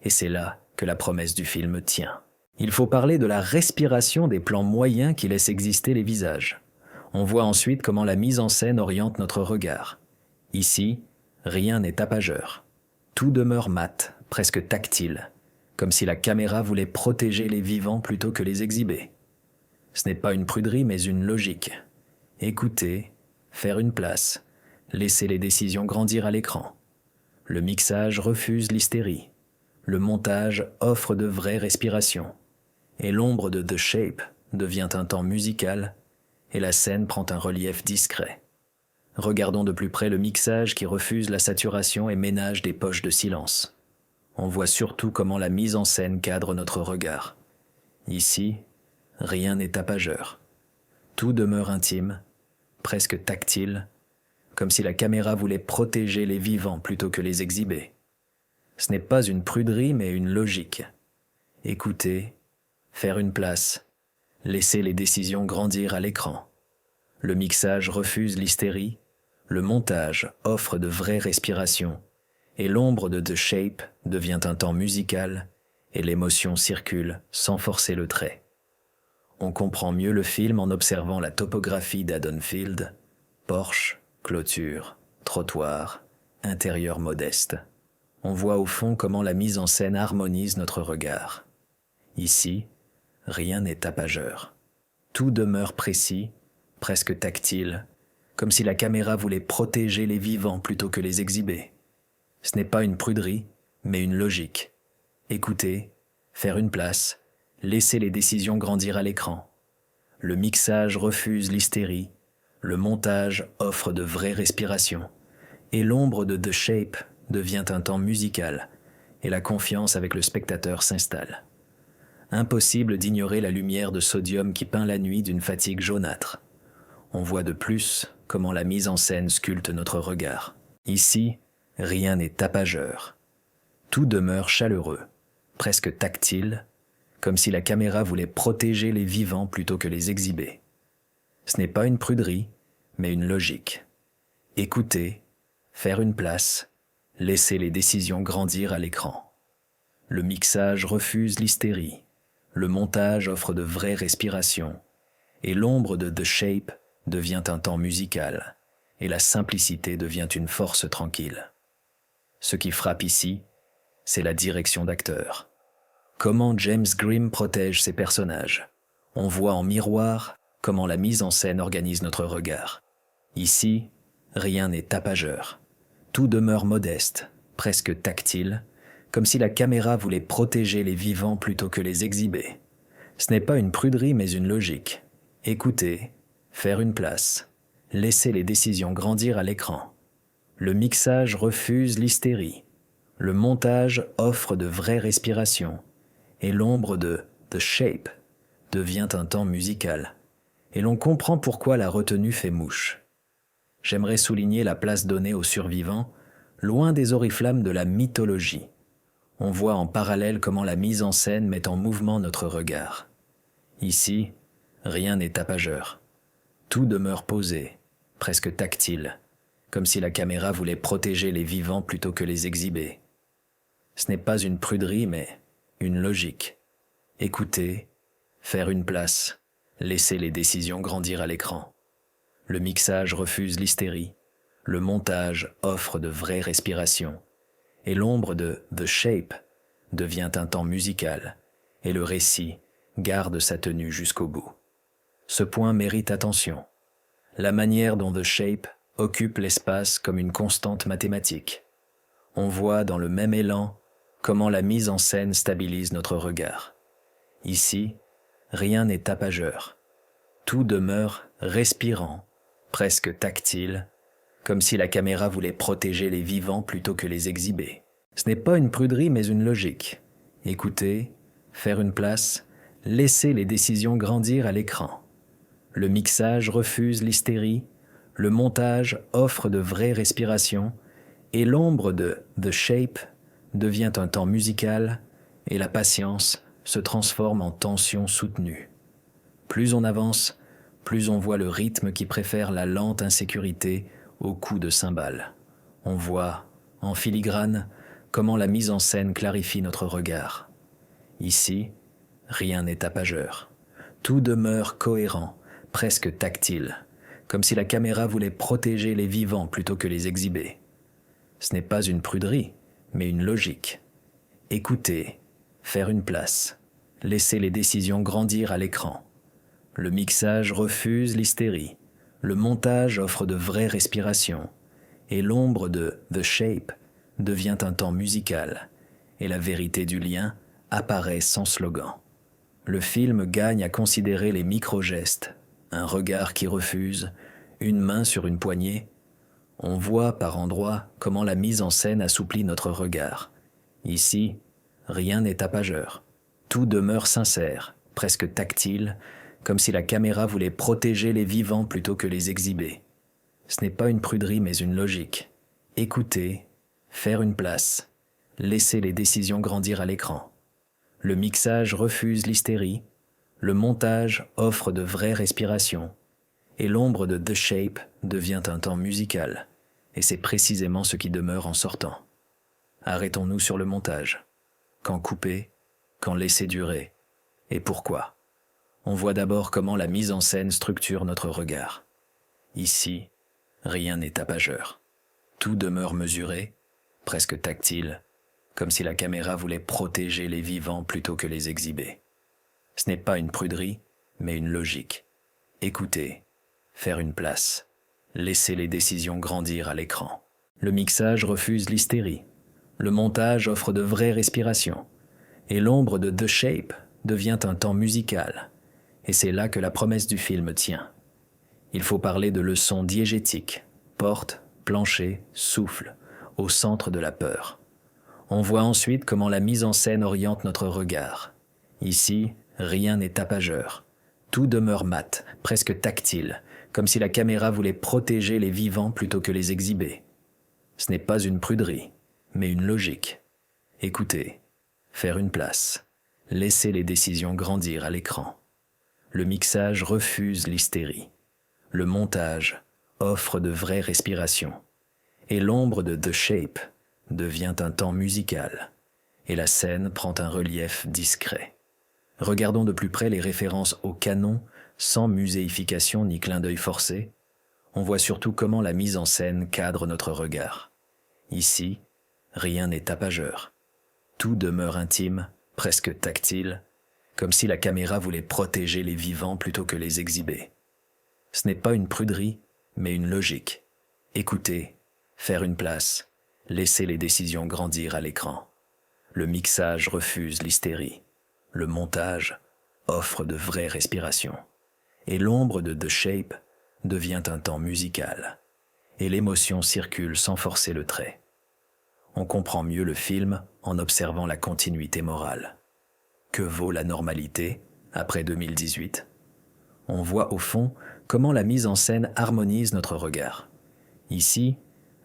Et c'est là que la promesse du film tient. Il faut parler de la respiration des plans moyens qui laissent exister les visages. On voit ensuite comment la mise en scène oriente notre regard. Ici, rien n'est tapageur. Tout demeure mat, presque tactile, comme si la caméra voulait protéger les vivants plutôt que les exhiber. Ce n'est pas une pruderie, mais une logique. Écouter, faire une place, laisser les décisions grandir à l'écran. Le mixage refuse l'hystérie. Le montage offre de vraies respirations. Et l'ombre de The Shape devient un temps musical, et la scène prend un relief discret. Regardons de plus près le mixage qui refuse la saturation et ménage des poches de silence. On voit surtout comment la mise en scène cadre notre regard. Ici, rien n'est tapageur. Tout demeure intime, presque tactile, comme si la caméra voulait protéger les vivants plutôt que les exhiber. Ce n'est pas une pruderie mais une logique. Écouter, faire une place, laisser les décisions grandir à l'écran. Le mixage refuse l'hystérie, le montage offre de vraies respirations, et l'ombre de The Shape devient un temps musical, et l'émotion circule sans forcer le trait. On comprend mieux le film en observant la topographie d'Haddonfield, porche, clôture, trottoir, intérieur modeste. On voit au fond comment la mise en scène harmonise notre regard. Ici, rien n'est tapageur. Tout demeure précis, presque tactile, comme si la caméra voulait protéger les vivants plutôt que les exhiber. Ce n'est pas une pruderie, mais une logique. Écouter, faire une place, laisser les décisions grandir à l'écran. Le mixage refuse l'hystérie, le montage offre de vraies respirations, et l'ombre de The Shape devient un temps musical, et la confiance avec le spectateur s'installe. Impossible d'ignorer la lumière de sodium qui peint la nuit d'une fatigue jaunâtre. On voit de plus comment la mise en scène sculpte notre regard. Ici, rien n'est tapageur. Tout demeure chaleureux, presque tactile, comme si la caméra voulait protéger les vivants plutôt que les exhiber. Ce n'est pas une pruderie, mais une logique. Écouter, faire une place, laisser les décisions grandir à l'écran. Le mixage refuse l'hystérie, le montage offre de vraies respirations, et l'ombre de The Shape devient un temps musical, et la simplicité devient une force tranquille. Ce qui frappe ici, c'est la direction d'acteur. Comment James Grimm protège ses personnages. On voit en miroir comment la mise en scène organise notre regard. Ici, rien n'est tapageur. Tout demeure modeste, presque tactile, comme si la caméra voulait protéger les vivants plutôt que les exhiber. Ce n'est pas une pruderie mais une logique. Écouter, faire une place, laisser les décisions grandir à l'écran. Le mixage refuse l'hystérie. Le montage offre de vraies respirations, et l'ombre de The Shape devient un temps musical. Et l'on comprend pourquoi la retenue fait mouche. J'aimerais souligner la place donnée aux survivants, loin des oriflammes de la mythologie. On voit en parallèle comment la mise en scène met en mouvement notre regard. Ici, rien n'est tapageur. Tout demeure posé, presque tactile, comme si la caméra voulait protéger les vivants plutôt que les exhiber. Ce n'est pas une pruderie, mais une logique. Écouter, faire une place, laisser les décisions grandir à l'écran. Le mixage refuse l'hystérie, le montage offre de vraies respirations, et l'ombre de The Shape devient un temps musical, et le récit garde sa tenue jusqu'au bout. Ce point mérite attention. La manière dont The Shape occupe l'espace comme une constante mathématique. On voit dans le même élan comment la mise en scène stabilise notre regard. Ici, rien n'est tapageur. Tout demeure respirant, presque tactile, comme si la caméra voulait protéger les vivants plutôt que les exhiber. Ce n'est pas une pruderie mais une logique. Écouter, faire une place, laisser les décisions grandir à l'écran. Le mixage refuse l'hystérie, le montage offre de vraies respirations, et l'ombre de The Shape devient un temps musical, et la patience se transforme en tension soutenue. Plus on avance, plus on voit le rythme qui préfère la lente insécurité au coup de cymbale. On voit, en filigrane, comment la mise en scène clarifie notre regard. Ici, rien n'est tapageur. Tout demeure cohérent, presque tactile, comme si la caméra voulait protéger les vivants plutôt que les exhiber. Ce n'est pas une pruderie, mais une logique. Écouter, faire une place, laisser les décisions grandir à l'écran. Le mixage refuse l'hystérie, le montage offre de vraies respirations, et l'ombre de The Shape devient un temps musical, et la vérité du lien apparaît sans slogan. Le film gagne à considérer les micro-gestes, un regard qui refuse, une main sur une poignée, On voit par endroits comment la mise en scène assouplit notre regard. Ici, rien n'est tapageur. Tout demeure sincère, presque tactile, comme si la caméra voulait protéger les vivants plutôt que les exhiber. Ce n'est pas une pruderie mais une logique. Écouter, faire une place, laisser les décisions grandir à l'écran. Le mixage refuse l'hystérie, le montage offre de vraies respirations, et l'ombre de The Shape devient un temps musical, et c'est précisément ce qui demeure en sortant. Arrêtons-nous sur le montage. Quand couper, quand laisser durer, et pourquoi? On voit d'abord comment la mise en scène structure notre regard. Ici, rien n'est tapageur. Tout demeure mesuré, presque tactile, comme si la caméra voulait protéger les vivants plutôt que les exhiber. Ce n'est pas une pruderie, mais une logique. Écouter, faire une place, laisser les décisions grandir à l'écran. Le mixage refuse l'hystérie. Le montage offre de vraies respirations. Et l'ombre de The Shape devient un temps musical. Et c'est là que la promesse du film tient. Il faut parler de leçons diégétiques, porte, plancher, souffle, au centre de la peur. On voit ensuite comment la mise en scène oriente notre regard. Ici, rien n'est tapageur. Tout demeure mat, presque tactile, comme si la caméra voulait protéger les vivants plutôt que les exhiber. Ce n'est pas une pruderie, mais une logique. Écoutez, faire une place, laisser les décisions grandir à l'écran. Le mixage refuse l'hystérie. Le montage offre de vraies respirations. Et l'ombre de The Shape devient un temps musical. Et la scène prend un relief discret. Regardons de plus près les références au canon, sans muséification ni clin d'œil forcé. On voit surtout comment la mise en scène cadre notre regard. Ici, rien n'est tapageur. Tout demeure intime, presque tactile, comme si la caméra voulait protéger les vivants plutôt que les exhiber. Ce n'est pas une pruderie, mais une logique. Écouter, faire une place, laisser les décisions grandir à l'écran. Le mixage refuse l'hystérie. Le montage offre de vraies respirations. Et l'ombre de The Shape devient un temps musical. Et l'émotion circule sans forcer le trait. On comprend mieux le film en observant la continuité morale. Que vaut la normalité après 2018 ? On voit au fond comment la mise en scène harmonise notre regard. Ici,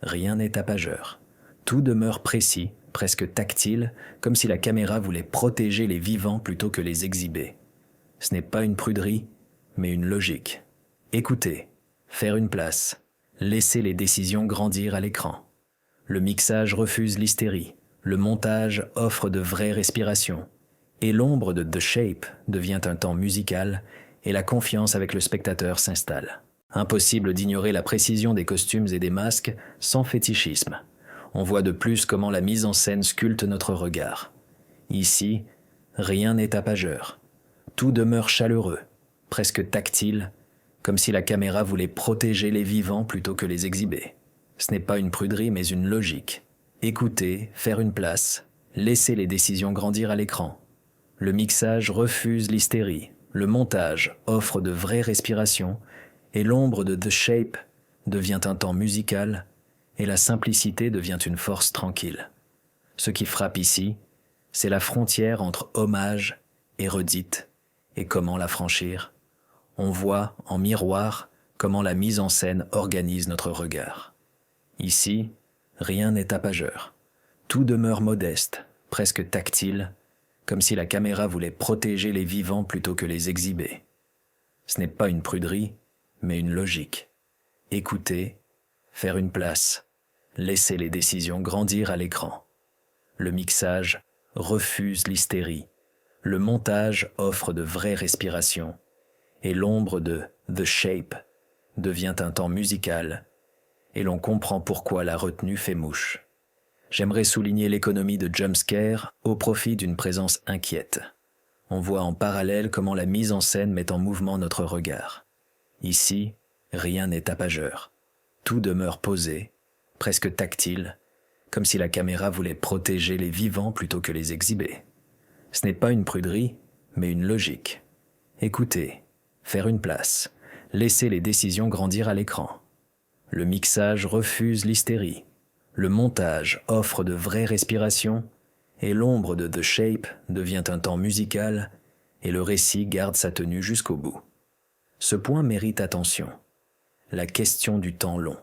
rien n'est tapageur. Tout demeure précis, presque tactile, comme si la caméra voulait protéger les vivants plutôt que les exhiber. Ce n'est pas une pruderie, mais une logique. Écouter, faire une place, laisser les décisions grandir à l'écran. Le mixage refuse l'hystérie, le montage offre de vraies respirations, et l'ombre de The Shape devient un temps musical et la confiance avec le spectateur s'installe. Impossible d'ignorer la précision des costumes et des masques sans fétichisme. On voit de plus comment la mise en scène sculpte notre regard. Ici, rien n'est tapageur. Tout demeure chaleureux, presque tactile, comme si la caméra voulait protéger les vivants plutôt que les exhiber. Ce n'est pas une pruderie mais une logique. Écouter, faire une place, laisser les décisions grandir à l'écran. Le mixage refuse l'hystérie, le montage offre de vraies respirations, et l'ombre de The Shape devient un temps musical, et la simplicité devient une force tranquille. Ce qui frappe ici, c'est la frontière entre hommage et redite, et comment la franchir. On voit, en miroir, comment la mise en scène organise notre regard. Ici, rien n'est tapageur. Tout demeure modeste, presque tactile, comme si la caméra voulait protéger les vivants plutôt que les exhiber. Ce n'est pas une pruderie, mais une logique. Écouter, faire une place, laisser les décisions grandir à l'écran. Le mixage refuse l'hystérie. Le montage offre de vraies respirations. Et l'ombre de The Shape devient un temps musical. Et l'on comprend pourquoi la retenue fait mouche. J'aimerais souligner l'économie de jumpscare au profit d'une présence inquiète. On voit en parallèle comment la mise en scène met en mouvement notre regard. Ici, rien n'est tapageur. Tout demeure posé, presque tactile, comme si la caméra voulait protéger les vivants plutôt que les exhiber. Ce n'est pas une pruderie, mais une logique. Écouter, faire une place, laisser les décisions grandir à l'écran. Le mixage refuse l'hystérie. Le montage offre de vraies respirations et l'ombre de The Shape devient un temps musical et le récit garde sa tenue jusqu'au bout. Ce point mérite attention. La question du temps long.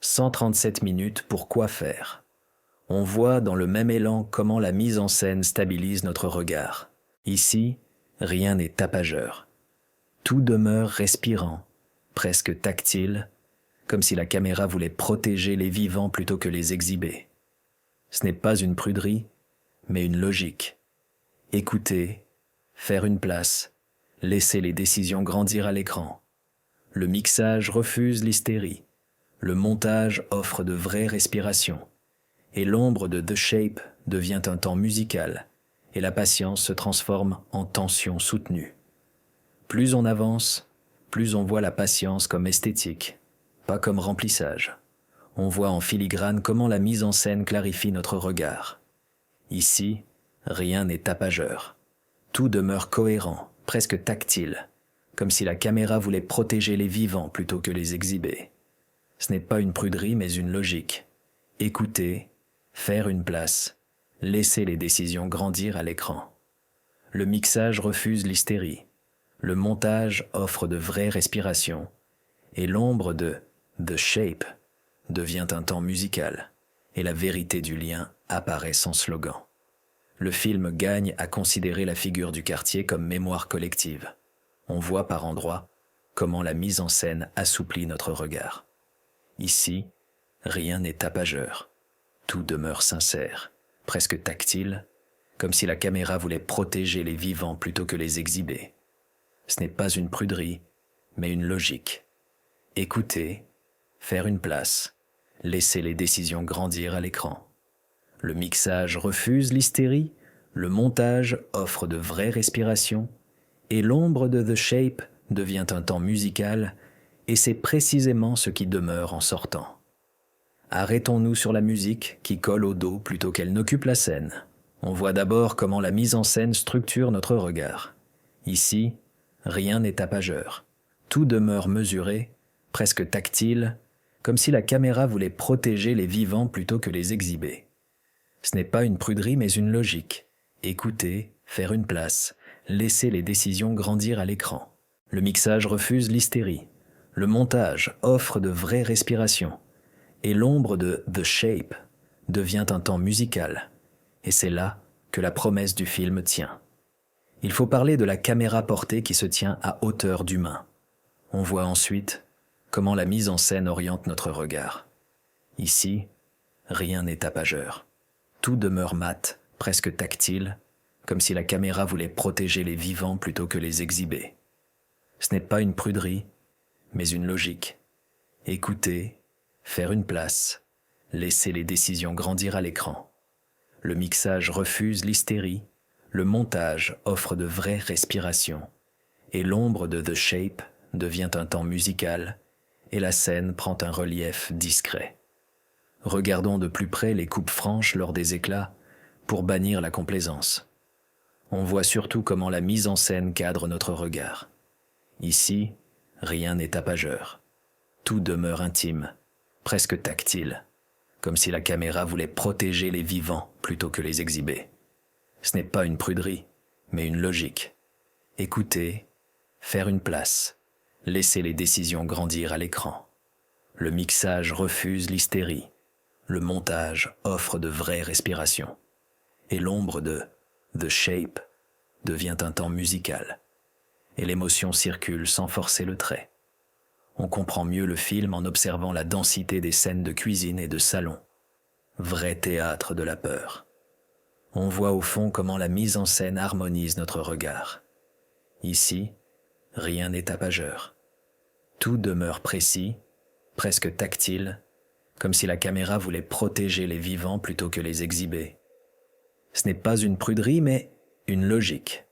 137 minutes pour quoi faire? On voit dans le même élan comment la mise en scène stabilise notre regard. Ici, rien n'est tapageur. Tout demeure respirant, presque tactile, comme si la caméra voulait protéger les vivants plutôt que les exhiber. Ce n'est pas une pruderie, mais une logique. Écouter, faire une place, laisser les décisions grandir à l'écran. Le mixage refuse l'hystérie. Le montage offre de vraies respirations. Et l'ombre de The Shape devient un temps musical, et la patience se transforme en tension soutenue. Plus on avance, plus on voit la patience comme esthétique, pas comme remplissage. On voit en filigrane comment la mise en scène clarifie notre regard. Ici, rien n'est tapageur. Tout demeure cohérent, presque tactile, comme si la caméra voulait protéger les vivants plutôt que les exhiber. Ce n'est pas une pruderie mais une logique. Écouter, faire une place, laisser les décisions grandir à l'écran. Le mixage refuse l'hystérie. Le montage offre de vraies respirations. Et l'ombre de The Shape devient un temps musical. Et la vérité du lien apparaît sans slogan. Le film gagne à considérer la figure du quartier comme mémoire collective. On voit par endroits comment la mise en scène assouplit notre regard. Ici, rien n'est tapageur. Tout demeure sincère, presque tactile, comme si la caméra voulait protéger les vivants plutôt que les exhiber. Ce n'est pas une pruderie, mais une logique. Écouter, faire une place, laisser les décisions grandir à l'écran. Le mixage refuse l'hystérie, le montage offre de vraies respirations, et l'ombre de The Shape devient un temps musical, et c'est précisément ce qui demeure en sortant. Arrêtons-nous sur la musique qui colle au dos plutôt qu'elle n'occupe la scène. On voit d'abord comment la mise en scène structure notre regard. Ici, rien n'est tapageur. Tout demeure mesuré, presque tactile, comme si la caméra voulait protéger les vivants plutôt que les exhiber. Ce n'est pas une pruderie mais une logique. Écouter, faire une place, laisser les décisions grandir à l'écran. Le mixage refuse l'hystérie. Le montage offre de vraies respirations. Et l'ombre de The Shape devient un temps musical. Et c'est là que la promesse du film tient. Il faut parler de la caméra portée qui se tient à hauteur d'humain. On voit ensuite comment la mise en scène oriente notre regard. Ici, rien n'est tapageur. Tout demeure mat, presque tactile, comme si la caméra voulait protéger les vivants plutôt que les exhiber. Ce n'est pas une pruderie, mais une logique. Écouter, faire une place, laisser les décisions grandir à l'écran. Le mixage refuse l'hystérie, le montage offre de vraies respirations, et l'ombre de The Shape devient un temps musical, et la scène prend un relief discret. Regardons de plus près les coupes franches lors des éclats pour bannir la complaisance. On voit surtout comment la mise en scène cadre notre regard. Ici, rien n'est tapageur. Tout demeure intime, presque tactile, comme si la caméra voulait protéger les vivants plutôt que les exhiber. Ce n'est pas une pruderie, mais une logique. Écouter, faire une place, laisser les décisions grandir à l'écran. Le mixage refuse l'hystérie. Le montage offre de vraies respirations. Et l'ombre de The Shape devient un temps musical. Et l'émotion circule sans forcer le trait. On comprend mieux le film en observant la densité des scènes de cuisine et de salon. Vrai théâtre de la peur. On voit au fond comment la mise en scène harmonise notre regard. Ici, rien n'est tapageur. Tout demeure précis, presque tactile, comme si la caméra voulait protéger les vivants plutôt que les exhiber. Ce n'est pas une pruderie, mais une logique.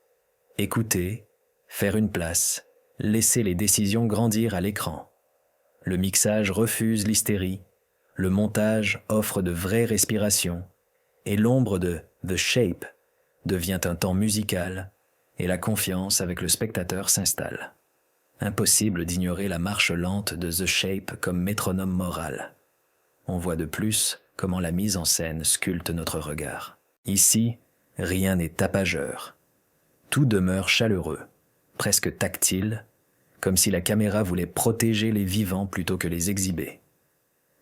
Écouter, faire une place, laisser les décisions grandir à l'écran. Le mixage refuse l'hystérie, le montage offre de vraies respirations, et l'ombre de The Shape devient un temps musical, et la confiance avec le spectateur s'installe. Impossible d'ignorer la marche lente de The Shape comme métronome moral. On voit de plus comment la mise en scène sculpte notre regard. Ici, rien n'est tapageur. Tout demeure chaleureux, presque tactile, comme si la caméra voulait protéger les vivants plutôt que les exhiber.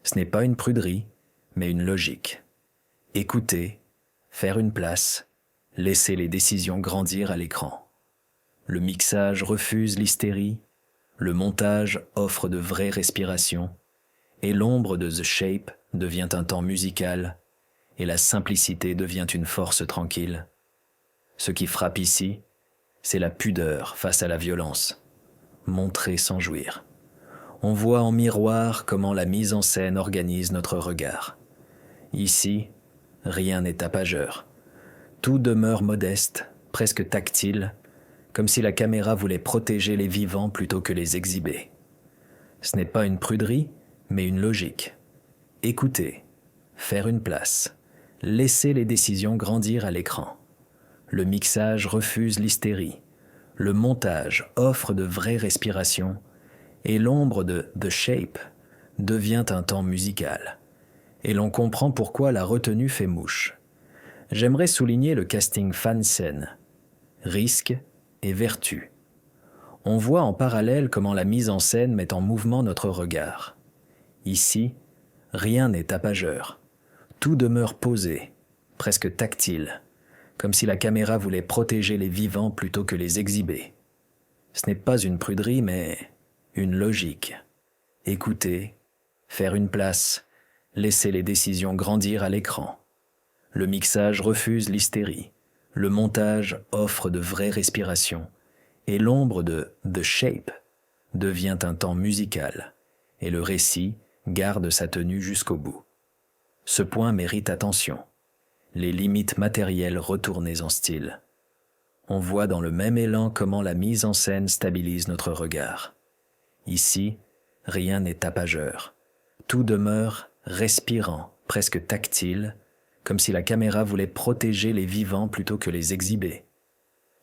Ce n'est pas une pruderie, mais une logique. Écouter, faire une place, laisser les décisions grandir à l'écran. Le mixage refuse l'hystérie, le montage offre de vraies respirations, et l'ombre de The Shape devient un temps musical, et la simplicité devient une force tranquille. Ce qui frappe ici, c'est la pudeur face à la violence, montrer sans jouir. On voit en miroir comment la mise en scène organise notre regard. Ici, rien n'est tapageur. Tout demeure modeste, presque tactile, comme si la caméra voulait protéger les vivants plutôt que les exhiber. Ce n'est pas une pruderie, mais une logique. Écouter, faire une place, laisser les décisions grandir à l'écran. Le mixage refuse l'hystérie, le montage offre de vraies respirations, et l'ombre de The Shape devient un temps musical. Et l'on comprend pourquoi la retenue fait mouche. J'aimerais souligner le casting fan-scène, risque et vertu. On voit en parallèle comment la mise en scène met en mouvement notre regard. Ici, rien n'est tapageur. Tout demeure posé, presque tactile, comme si la caméra voulait protéger les vivants plutôt que les exhiber. Ce n'est pas une pruderie, mais une logique. Écouter, faire une place, laisser les décisions grandir à l'écran. Le mixage refuse l'hystérie, le montage offre de vraies respirations, et l'ombre de The Shape devient un temps musical, et le récit garde sa tenue jusqu'au bout. Ce point mérite attention, les limites matérielles retournées en style. On voit dans le même élan comment la mise en scène stabilise notre regard. Ici, rien n'est tapageur. Tout demeure respirant, presque tactile, comme si la caméra voulait protéger les vivants plutôt que les exhiber.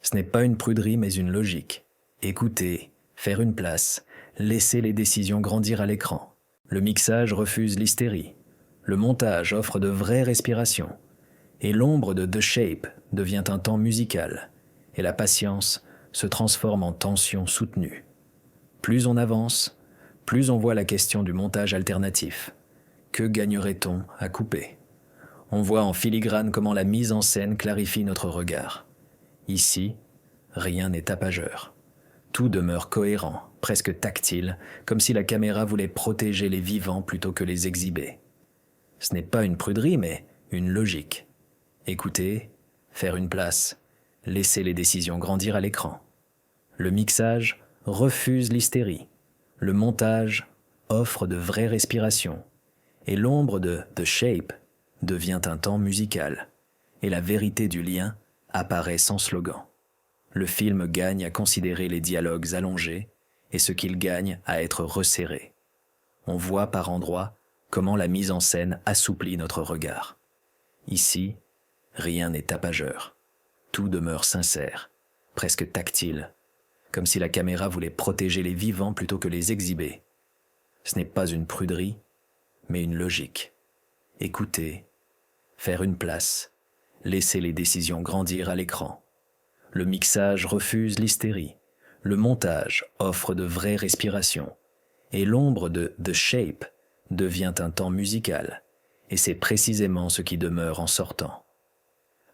Ce n'est pas une pruderie mais une logique. Écouter, faire une place, laisser les décisions grandir à l'écran. Le mixage refuse l'hystérie. Le montage offre de vraies respirations. Et l'ombre de The Shape devient un temps musical. Et la patience se transforme en tension soutenue. Plus on avance, plus on voit la question du montage alternatif. Que gagnerait-on à couper ? On voit en filigrane comment la mise en scène clarifie notre regard. Ici, rien n'est tapageur. Tout demeure cohérent, presque tactile, comme si la caméra voulait protéger les vivants plutôt que les exhiber. Ce n'est pas une pruderie, mais une logique. Écouter, faire une place, laisser les décisions grandir à l'écran. Le mixage refuse l'hystérie. Le montage offre de vraies respirations. Et l'ombre de The Shape devient un temps musical. Et la vérité du lien apparaît sans slogan. Le film gagne à considérer les dialogues allongés et ce qu'il gagne à être resserré. On voit par endroits comment la mise en scène assouplit notre regard. Ici, rien n'est tapageur. Tout demeure sincère, presque tactile, comme si la caméra voulait protéger les vivants plutôt que les exhiber. Ce n'est pas une pruderie, mais une logique. Écouter, faire une place, laisser les décisions grandir à l'écran. Le mixage refuse l'hystérie. Le montage offre de vraies respirations. Et l'ombre de The Shape devient un temps musical. Et c'est précisément ce qui demeure en sortant.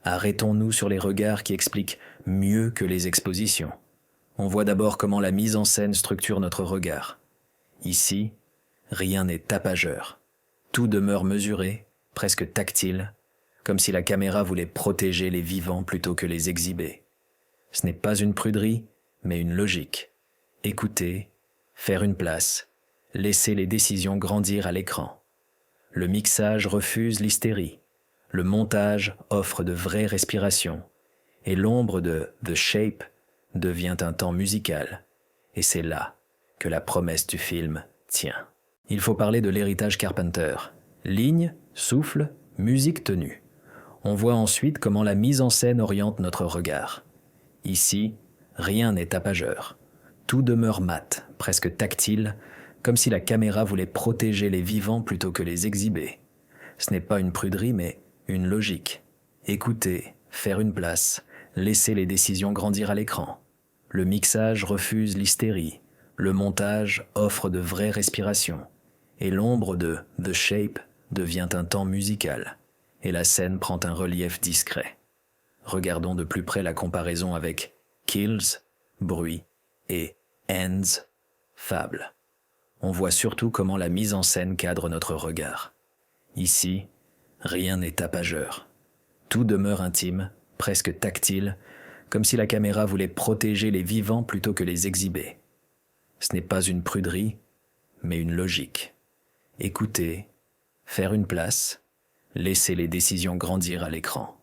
Arrêtons-nous sur les regards qui expliquent mieux que les expositions. On voit d'abord comment la mise en scène structure notre regard. Ici, rien n'est tapageur. Tout demeure mesuré, presque tactile, comme si la caméra voulait protéger les vivants plutôt que les exhiber. Ce n'est pas une pruderie, mais une logique. Écouter, faire une place, laisser les décisions grandir à l'écran. Le mixage refuse l'hystérie. Le montage offre de vraies respirations. Et l'ombre de The Shape devient un temps musical. Et c'est là que la promesse du film tient. Il faut parler de l'héritage Carpenter. Ligne, souffle, musique tenue. On voit ensuite comment la mise en scène oriente notre regard. Ici, rien n'est tapageur. Tout demeure mat, presque tactile, comme si la caméra voulait protéger les vivants plutôt que les exhiber. Ce n'est pas une pruderie, mais une logique. Écouter, faire une place, laisser les décisions grandir à l'écran. Le mixage refuse l'hystérie, le montage offre de vraies respirations, et l'ombre de The Shape devient un temps musical, et la scène prend un relief discret. Regardons de plus près la comparaison avec Kills, bruit, et Ends, fable. On voit surtout comment la mise en scène cadre notre regard. Ici, rien n'est tapageur. Tout demeure intime, presque tactile, comme si la caméra voulait protéger les vivants plutôt que les exhiber. Ce n'est pas une pruderie, mais une logique. Écouter, faire une place, laisser les décisions grandir à l'écran.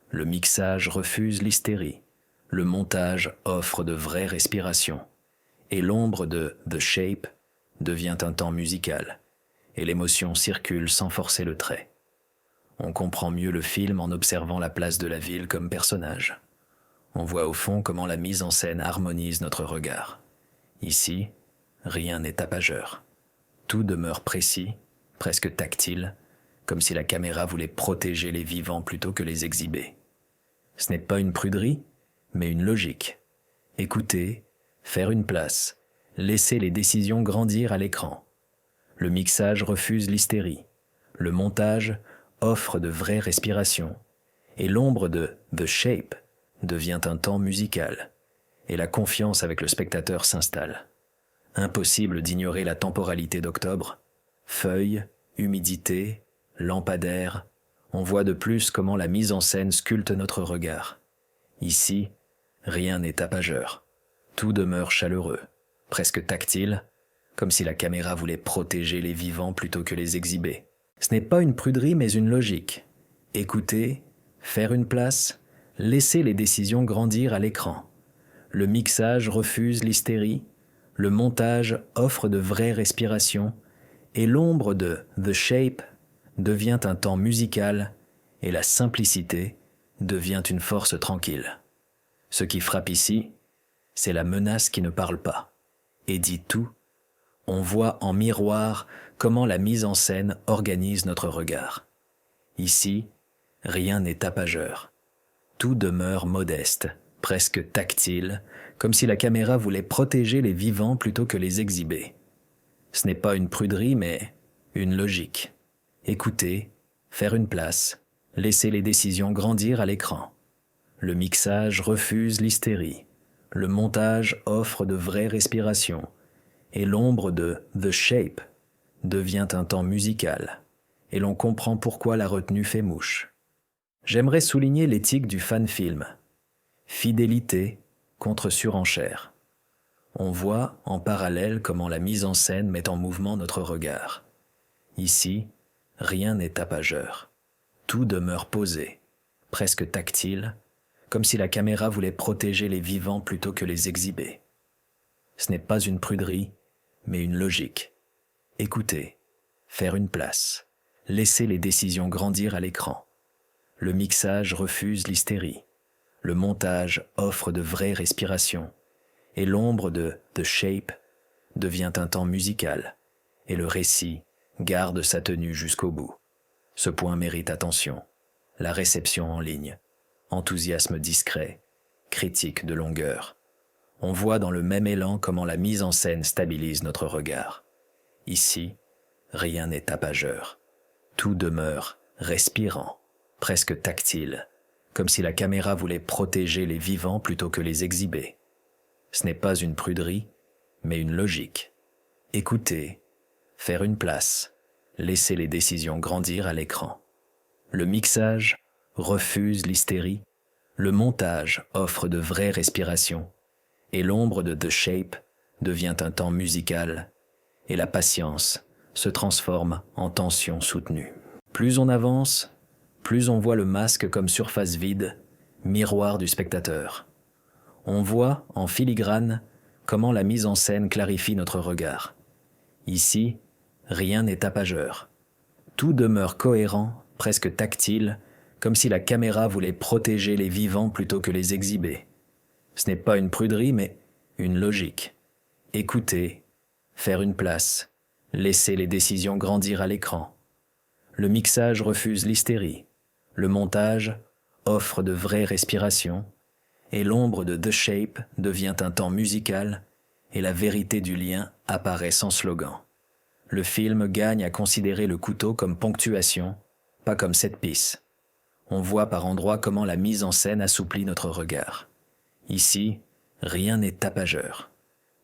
Le mixage refuse l'hystérie, le montage offre de vraies respirations, et l'ombre de The Shape devient un temps musical, et l'émotion circule sans forcer le trait. On comprend mieux le film en observant la place de la ville comme personnage. On voit au fond comment la mise en scène harmonise notre regard. Ici, rien n'est tapageur. Tout demeure précis, presque tactile, comme si la caméra voulait protéger les vivants plutôt que les exhiber. Ce n'est pas une pruderie, mais une logique. Écouter, faire une place, laisser les décisions grandir à l'écran. Le mixage refuse l'hystérie. Le montage offre de vraies respirations. Et l'ombre de The Shape devient un temps musical. Et la confiance avec le spectateur s'installe. Impossible d'ignorer la temporalité d'octobre. Feuilles, humidité, lampadaire. On voit de plus comment la mise en scène sculpte notre regard. Ici, rien n'est tapageur. Tout demeure chaleureux, presque tactile, comme si la caméra voulait protéger les vivants plutôt que les exhiber. Ce n'est pas une pruderie mais une logique. Écouter, faire une place, laisser les décisions grandir à l'écran. Le mixage refuse l'hystérie, le montage offre de vraies respirations, et l'ombre de The Shape devient un temps musical, et la simplicité devient une force tranquille. Ce qui frappe ici, c'est la menace qui ne parle pas, et dit tout. On voit en miroir comment la mise en scène organise notre regard. Ici, rien n'est tapageur. Tout demeure modeste, presque tactile, comme si la caméra voulait protéger les vivants plutôt que les exhiber. Ce n'est pas une pruderie, mais une logique. Écouter, faire une place, laisser les décisions grandir à l'écran. Le mixage refuse l'hystérie. Le montage offre de vraies respirations. Et l'ombre de The Shape devient un temps musical, et l'on comprend pourquoi la retenue fait mouche. J'aimerais souligner l'éthique du fan-film. Fidélité contre surenchère. On voit en parallèle comment la mise en scène met en mouvement notre regard. Ici, rien n'est tapageur. Tout demeure posé, presque tactile, comme si la caméra voulait protéger les vivants plutôt que les exhiber. Ce n'est pas une pruderie, mais une logique. Écouter, faire une place, laisser les décisions grandir à l'écran. Le mixage refuse l'hystérie. Le montage offre de vraies respirations. Et l'ombre de The Shape devient un temps musical. Et le récit garde sa tenue jusqu'au bout. Ce point mérite attention. La réception en ligne. Enthousiasme discret. Critique de longueur. On voit dans le même élan comment la mise en scène stabilise notre regard. Ici, rien n'est tapageur. Tout demeure respirant, presque tactile, comme si la caméra voulait protéger les vivants plutôt que les exhiber. Ce n'est pas une pruderie, mais une logique. Écouter, faire une place, laisser les décisions grandir à l'écran. Le mixage refuse l'hystérie, le montage offre de vraies respirations, et l'ombre de The Shape devient un temps musical, et la patience se transforme en tension soutenue. Plus on avance, plus on voit le masque comme surface vide, miroir du spectateur. On voit, en filigrane, comment la mise en scène clarifie notre regard. Ici, rien n'est tapageur. Tout demeure cohérent, presque tactile, comme si la caméra voulait protéger les vivants plutôt que les exhiber. Ce n'est pas une pruderie, mais une logique. écouter, faire une place, laisser les décisions grandir à l'écran. Le mixage refuse l'hystérie, le montage offre de vraies respirations, et l'ombre de The Shape devient un temps musical, et la vérité du lien apparaît sans slogan. Le film gagne à considérer le couteau comme ponctuation, pas comme set piece. On voit par endroits comment la mise en scène assouplit notre regard. Ici, rien n'est tapageur.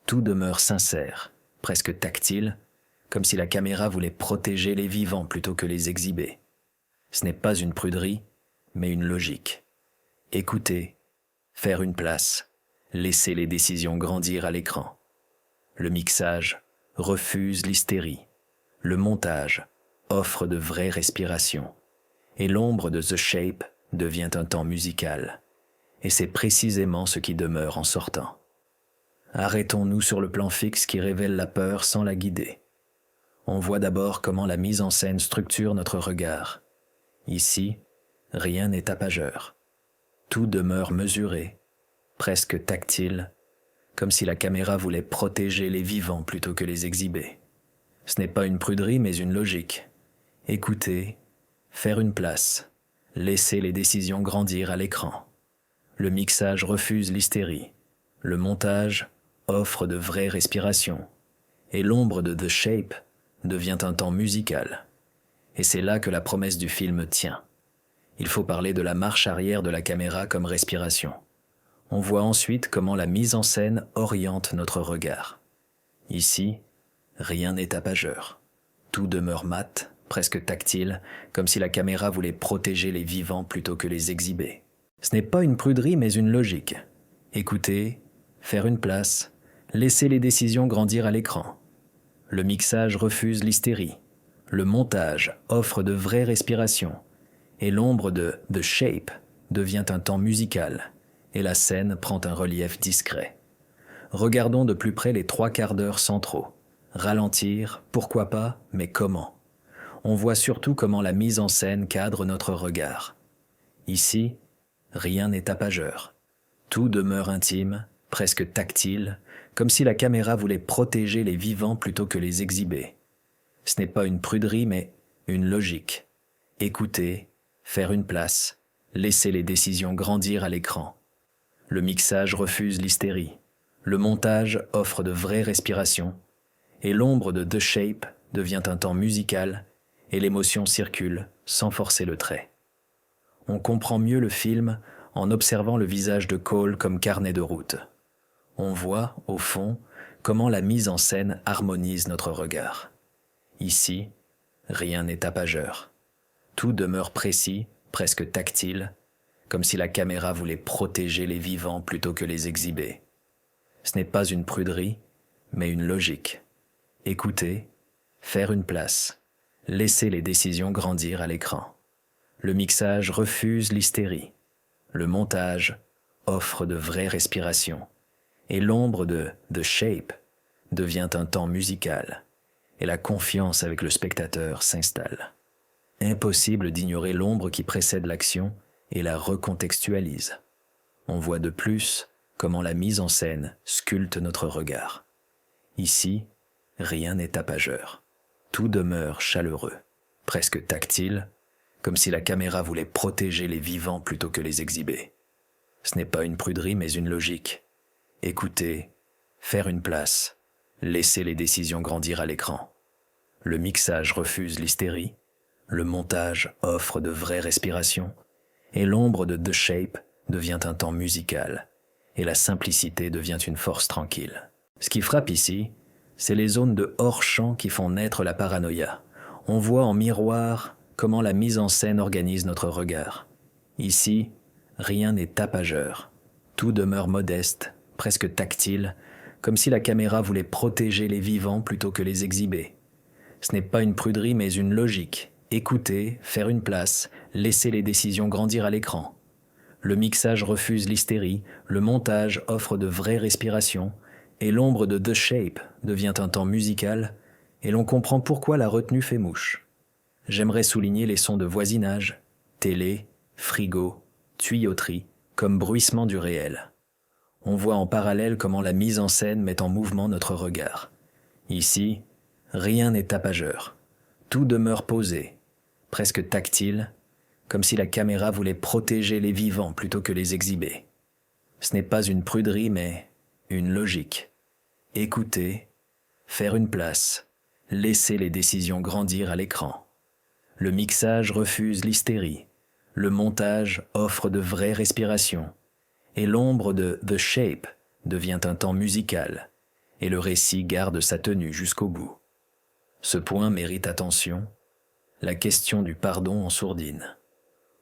Tout demeure sincère, presque tactile, comme si la caméra voulait protéger les vivants plutôt que les exhiber. Ce n'est pas une pruderie, mais une logique. Écouter, faire une place, laisser les décisions grandir à l'écran. Le mixage refuse l'hystérie. Le montage offre de vraies respirations. Et l'ombre de The Shape devient un temps musical. Et c'est précisément ce qui demeure en sortant. Arrêtons-nous sur le plan fixe qui révèle la peur sans la guider. On voit d'abord comment la mise en scène structure notre regard. Ici, rien n'est tapageur. Tout demeure mesuré, presque tactile, comme si la caméra voulait protéger les vivants plutôt que les exhiber. Ce n'est pas une pruderie mais une logique. Écouter, faire une place, laisser les décisions grandir à l'écran. Le mixage refuse l'hystérie. Le montage offre de vraies respirations. Et l'ombre de The Shape devient un temps musical. Et c'est là que la promesse du film tient. Il faut parler de la marche arrière de la caméra comme respiration. On voit ensuite comment la mise en scène oriente notre regard. Ici, rien n'est tapageur. Tout demeure mat, presque tactile, comme si la caméra voulait protéger les vivants plutôt que les exhiber. Ce n'est pas une pruderie mais une logique. Écouter, faire une place, laisser les décisions grandir à l'écran. Le mixage refuse l'hystérie. Le montage offre de vraies respirations. Et l'ombre de The Shape devient un temps musical. Et la scène prend un relief discret. Regardons de plus près les 3/4 d'heure centraux. Ralentir, pourquoi pas, mais comment? On voit surtout comment la mise en scène cadre notre regard. Ici, rien n'est tapageur. Tout demeure intime, presque tactile, comme si la caméra voulait protéger les vivants plutôt que les exhiber. Ce n'est pas une pruderie, mais une logique. Écouter, faire une place, laisser les décisions grandir à l'écran. Le mixage refuse l'hystérie. Le montage offre de vraies respirations. Et l'ombre de The Shape devient un temps musical et l'émotion circule sans forcer le trait. On comprend mieux le film en observant le visage de Cole comme carnet de route. On voit, au fond, comment la mise en scène harmonise notre regard. Ici, rien n'est tapageur. Tout demeure précis, presque tactile, comme si la caméra voulait protéger les vivants plutôt que les exhiber. Ce n'est pas une pruderie, mais une logique. Écouter, faire une place, laisser les décisions grandir à l'écran. Le mixage refuse l'hystérie. Le montage offre de vraies respirations. Et l'ombre de The Shape devient un temps musical. Et la confiance avec le spectateur s'installe. Impossible d'ignorer l'ombre qui précède l'action et la recontextualise. On voit de plus comment la mise en scène sculpte notre regard. Ici, rien n'est tapageur. Tout demeure chaleureux, presque tactile, comme si la caméra voulait protéger les vivants plutôt que les exhiber. Ce n'est pas une pruderie mais une logique. Écouter, faire une place, laisser les décisions grandir à l'écran. Le mixage refuse l'hystérie, le montage offre de vraies respirations, et l'ombre de The Shape devient un temps musical, et la simplicité devient une force tranquille. Ce qui frappe ici, c'est les zones de hors-champ qui font naître la paranoïa. On voit en miroir comment la mise en scène organise notre regard. Ici, rien n'est tapageur. Tout demeure modeste, presque tactile, comme si la caméra voulait protéger les vivants plutôt que les exhiber. Ce n'est pas une pruderie mais une logique. Écouter, faire une place, laisser les décisions grandir à l'écran. Le mixage refuse l'hystérie, le montage offre de vraies respirations, et l'ombre de The Shape devient un temps musical, et l'on comprend pourquoi la retenue fait mouche. J'aimerais souligner les sons de voisinage, télé, frigo, tuyauterie, comme bruissement du réel. On voit en parallèle comment la mise en scène met en mouvement notre regard. Ici, rien n'est tapageur. Tout demeure posé, presque tactile, comme si la caméra voulait protéger les vivants plutôt que les exhiber. Ce n'est pas une pruderie, mais une logique. Écouter, faire une place, laisser les décisions grandir à l'écran. Le mixage refuse l'hystérie, le montage offre de vraies respirations, et l'ombre de The Shape devient un temps musical, et le récit garde sa tenue jusqu'au bout. Ce point mérite attention, la question du pardon en sourdine.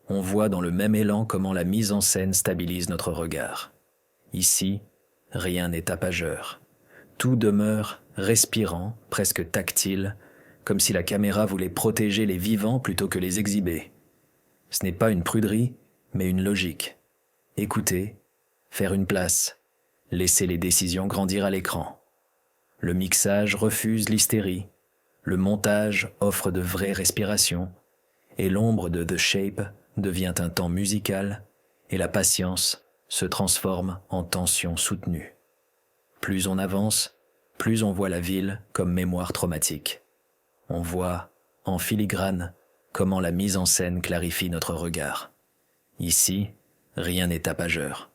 On voit dans le même élan comment la mise en scène stabilise notre regard. Ici, rien n'est tapageur. Tout demeure respirant, presque tactile, comme si la caméra voulait protéger les vivants plutôt que les exhiber. Ce n'est pas une pruderie, mais une logique. Écouter, faire une place, laisser les décisions grandir à l'écran. Le mixage refuse l'hystérie, le montage offre de vraies respirations, et l'ombre de The Shape devient un temps musical, et la patience se transforme en tension soutenue. Plus on avance, plus on voit la ville comme mémoire traumatique. On voit, en filigrane, comment la mise en scène clarifie notre regard. Ici, rien n'est tapageur.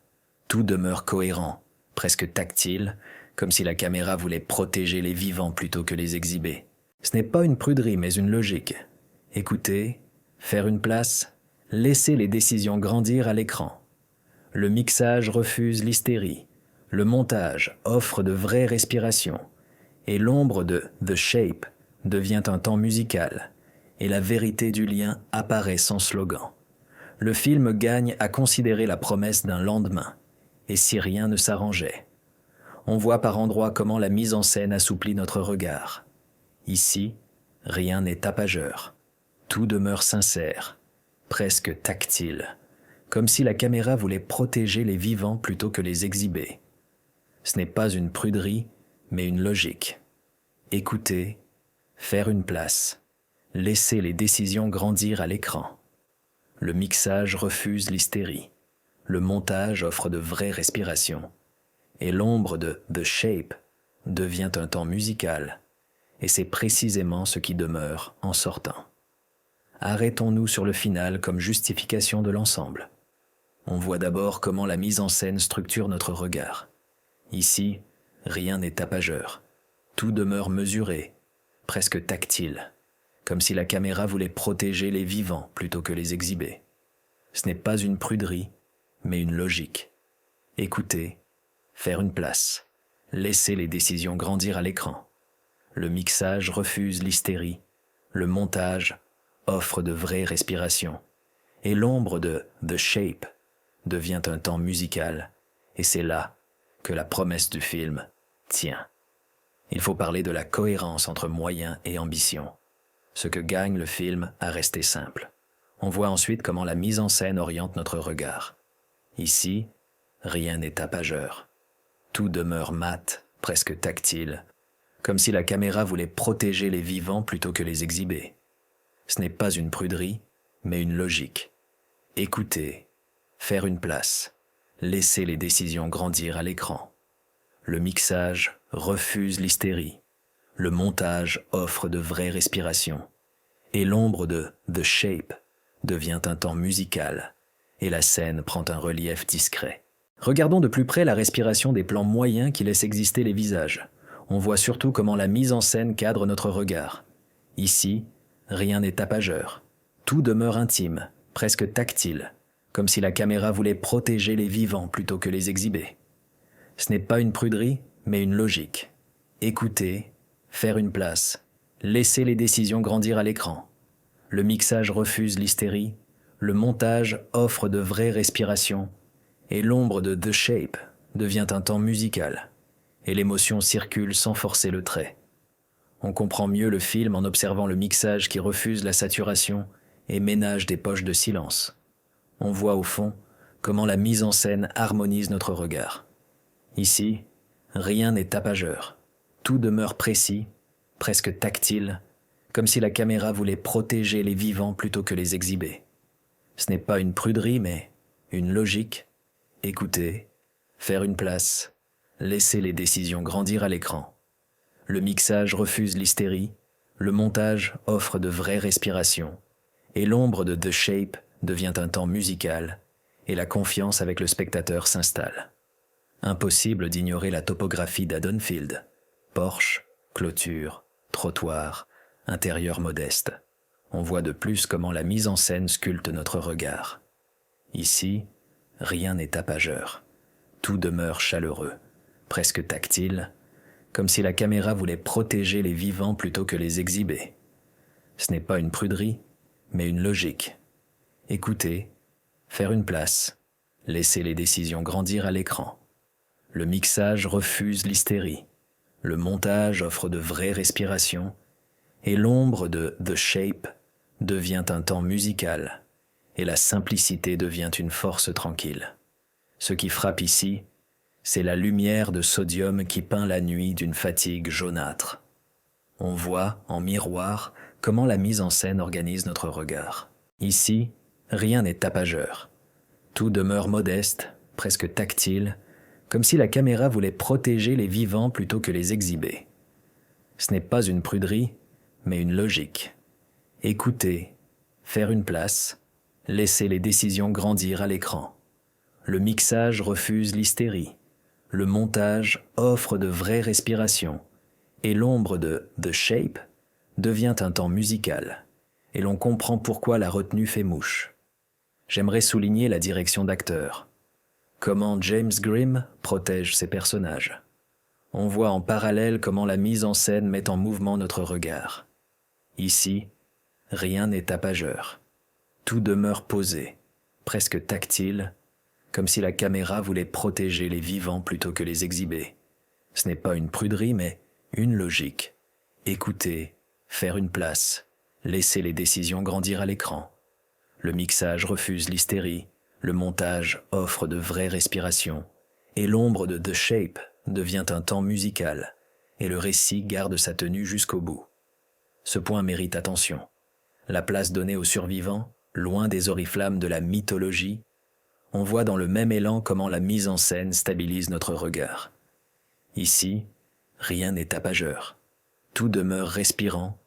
Tout demeure cohérent, presque tactile, comme si la caméra voulait protéger les vivants plutôt que les exhiber. Ce n'est pas une pruderie, mais une logique. Écouter, faire une place, laisser les décisions grandir à l'écran. Le mixage refuse l'hystérie, le montage offre de vraies respirations, et l'ombre de The Shape devient un temps musical, et la vérité du lien apparaît sans slogan. Le film gagne à considérer la promesse d'un lendemain, et si rien ne s'arrangeait. On voit par endroits comment la mise en scène assouplit notre regard. Ici, rien n'est tapageur. Tout demeure sincère, presque tactile, comme si la caméra voulait protéger les vivants plutôt que les exhiber. Ce n'est pas une pruderie, mais une logique. Écouter, faire une place, laisser les décisions grandir à l'écran. Le mixage refuse l'hystérie, le montage offre de vraies respirations, et l'ombre de The Shape devient un temps musical, et c'est précisément ce qui demeure en sortant. Arrêtons-nous sur le final comme justification de l'ensemble. On voit d'abord comment la mise en scène structure notre regard. Ici, rien n'est tapageur. Tout demeure mesuré, presque tactile, comme si la caméra voulait protéger les vivants plutôt que les exhiber. Ce n'est pas une pruderie, mais une logique. Écouter, faire une place, laisser les décisions grandir à l'écran. Le mixage refuse l'hystérie, le montage offre de vraies respirations, et l'ombre de The Shape devient un temps musical, et c'est là que la promesse du film tient. Il faut parler de la cohérence entre moyens et ambition. Ce que gagne le film à rester simple. On voit ensuite comment la mise en scène oriente notre regard. Ici, rien n'est tapageur. Tout demeure mat, presque tactile, comme si la caméra voulait protéger les vivants plutôt que les exhiber. Ce n'est pas une pruderie, mais une logique. Écouter, faire une place, laisser les décisions grandir à l'écran. Le mixage refuse l'hystérie, le montage offre de vraies respirations, et l'ombre de The Shape devient un temps musical, et la scène prend un relief discret. Regardons de plus près la respiration des plans moyens qui laissent exister les visages. On voit surtout comment la mise en scène cadre notre regard. Ici, rien n'est tapageur. Tout demeure intime, presque tactile, comme si la caméra voulait protéger les vivants plutôt que les exhiber. Ce n'est pas une pruderie, mais une logique. Écouter, faire une place, laisser les décisions grandir à l'écran. Le mixage refuse l'hystérie, le montage offre de vraies respirations, et l'ombre de The Shape devient un temps musical, et l'émotion circule sans forcer le trait. On comprend mieux le film en observant le mixage qui refuse la saturation et ménage des poches de silence. On voit au fond comment la mise en scène harmonise notre regard. Ici, rien n'est tapageur. Tout demeure précis, presque tactile, comme si la caméra voulait protéger les vivants plutôt que les exhiber. Ce n'est pas une pruderie, mais une logique. Écouter, faire une place, laisser les décisions grandir à l'écran. Le mixage refuse l'hystérie, le montage offre de vraies respirations, et l'ombre de The Shape devient un temps musical, et la confiance avec le spectateur s'installe. Impossible d'ignorer la topographie d'Haddonfield. Porche, clôture, trottoir, intérieur modeste. On voit de plus comment la mise en scène sculpte notre regard. Ici, rien n'est tapageur. Tout demeure chaleureux, presque tactile, comme si la caméra voulait protéger les vivants plutôt que les exhiber. Ce n'est pas une pruderie, mais une logique. Écouter, faire une place, laisser les décisions grandir à l'écran. Le mixage refuse l'hystérie, le montage offre de vraies respirations, et l'ombre de The Shape devient un temps musical, et la simplicité devient une force tranquille. Ce qui frappe ici, c'est la lumière de sodium qui peint la nuit d'une fatigue jaunâtre. On voit, en miroir, comment la mise en scène organise notre regard. Ici, rien n'est tapageur. Tout demeure modeste, presque tactile, comme si la caméra voulait protéger les vivants plutôt que les exhiber. Ce n'est pas une pruderie, mais une logique. Écouter, faire une place, laisser les décisions grandir à l'écran. Le mixage refuse l'hystérie, le montage offre de vraies respirations, et l'ombre de The Shape devient un temps musical, et l'on comprend pourquoi la retenue fait mouche. J'aimerais souligner la direction d'acteur. Comment James Grimm protège ses personnages. On voit en parallèle comment la mise en scène met en mouvement notre regard. Ici, rien n'est tapageur. Tout demeure posé, presque tactile, comme si la caméra voulait protéger les vivants plutôt que les exhiber. Ce n'est pas une pruderie, mais une logique. Écouter, faire une place, laisser les décisions grandir à l'écran. Le mixage refuse l'hystérie, le montage offre de vraies respirations, et l'ombre de The Shape devient un temps musical, et le récit garde sa tenue jusqu'au bout. Ce point mérite attention. La place donnée aux survivants, loin des oriflammes de la mythologie, on voit dans le même élan comment la mise en scène stabilise notre regard. Ici, rien n'est tapageur. Tout demeure respirant,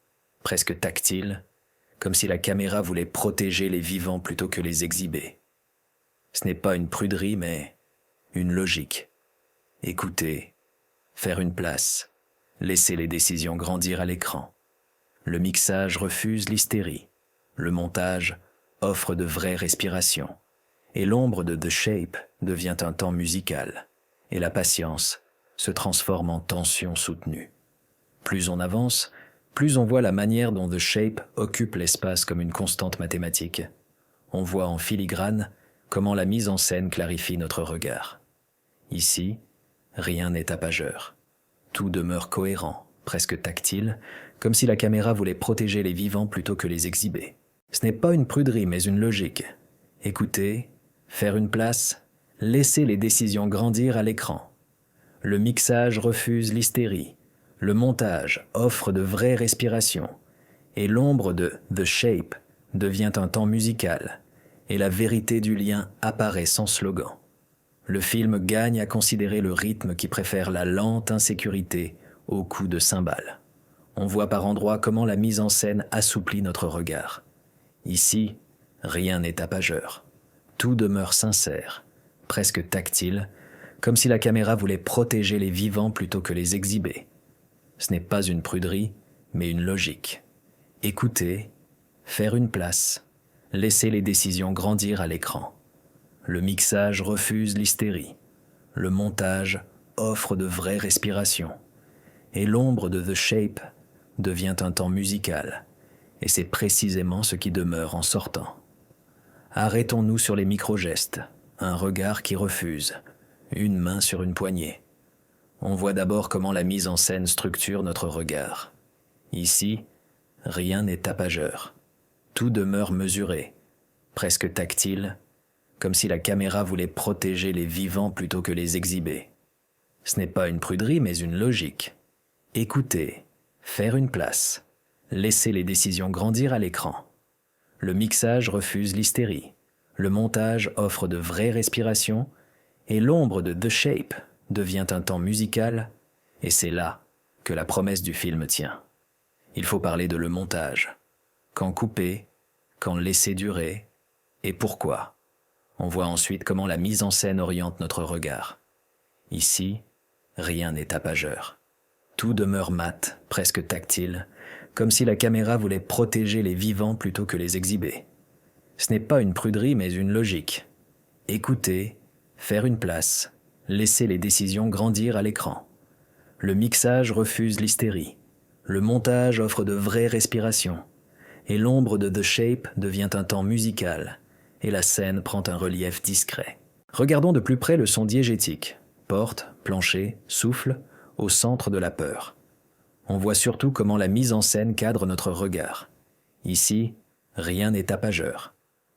presque tactile, comme si la caméra voulait protéger les vivants plutôt que les exhiber. Ce n'est pas une pruderie, mais une logique. Écouter, faire une place, laisser les décisions grandir à l'écran. Le mixage refuse l'hystérie, le montage offre de vraies respirations, et l'ombre de The Shape devient un temps musical, et la patience se transforme en tension soutenue. Plus on avance, plus on voit la manière dont The Shape occupe l'espace comme une constante mathématique. On voit en filigrane comment la mise en scène clarifie notre regard. Ici, rien n'est tapageur. Tout demeure cohérent, presque tactile, comme si la caméra voulait protéger les vivants plutôt que les exhiber. Ce n'est pas une pruderie, mais une logique. Écouter, faire une place, laisser les décisions grandir à l'écran. Le mixage refuse l'hystérie, le montage offre de vraies respirations, et l'ombre de The Shape devient un temps musical, et la vérité du lien apparaît sans slogan. Le film gagne à considérer le rythme qui préfère la lente insécurité au coup de cymbale. On voit par endroits comment la mise en scène assouplit notre regard. Ici, rien n'est tapageur. Tout demeure sincère, presque tactile, comme si la caméra voulait protéger les vivants plutôt que les exhiber. Ce n'est pas une pruderie, mais une logique. Écouter, faire une place, laisser les décisions grandir à l'écran. Le mixage refuse l'hystérie. Le montage offre de vraies respirations. Et l'ombre de The Shape devient un temps musical. Et c'est précisément ce qui demeure en sortant. Arrêtons-nous sur les micro-gestes, un regard qui refuse, une main sur une poignée. On voit d'abord comment la mise en scène structure notre regard. Ici, rien n'est tapageur. Tout demeure mesuré, presque tactile, comme si la caméra voulait protéger les vivants plutôt que les exhiber. Ce n'est pas une pruderie, mais une logique. Écouter, faire une place, laisser les décisions grandir à l'écran. Le mixage refuse l'hystérie. Le montage offre de vraies respirations, et l'ombre de The Shape devient un temps musical, et c'est là que la promesse du film tient. Il faut parler de le montage. Quand couper, quand laisser durer, et pourquoi. On voit ensuite comment la mise en scène oriente notre regard. Ici, rien n'est tapageur. Tout demeure mat, presque tactile, comme si la caméra voulait protéger les vivants plutôt que les exhiber. Ce n'est pas une pruderie mais une logique. Écouter, faire une place, laisser les décisions grandir à l'écran. Le mixage refuse l'hystérie. Le montage offre de vraies respirations. Et l'ombre de The Shape devient un temps musical, et la scène prend un relief discret. Regardons de plus près le son diégétique. Porte, plancher, souffle, au centre de la peur. On voit surtout comment la mise en scène cadre notre regard. Ici, rien n'est tapageur.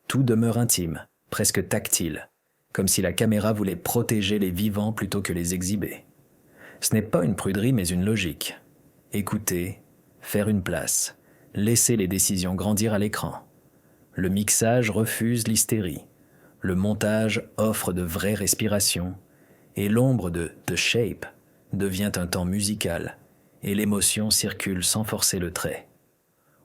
Tout demeure intime, presque tactile, comme si la caméra voulait protéger les vivants plutôt que les exhiber. Ce n'est pas une pruderie mais une logique. Écouter, faire une place, laisser les décisions grandir à l'écran. Le mixage refuse l'hystérie. Le montage offre de vraies respirations, et l'ombre de The Shape devient un temps musical, et l'émotion circule sans forcer le trait.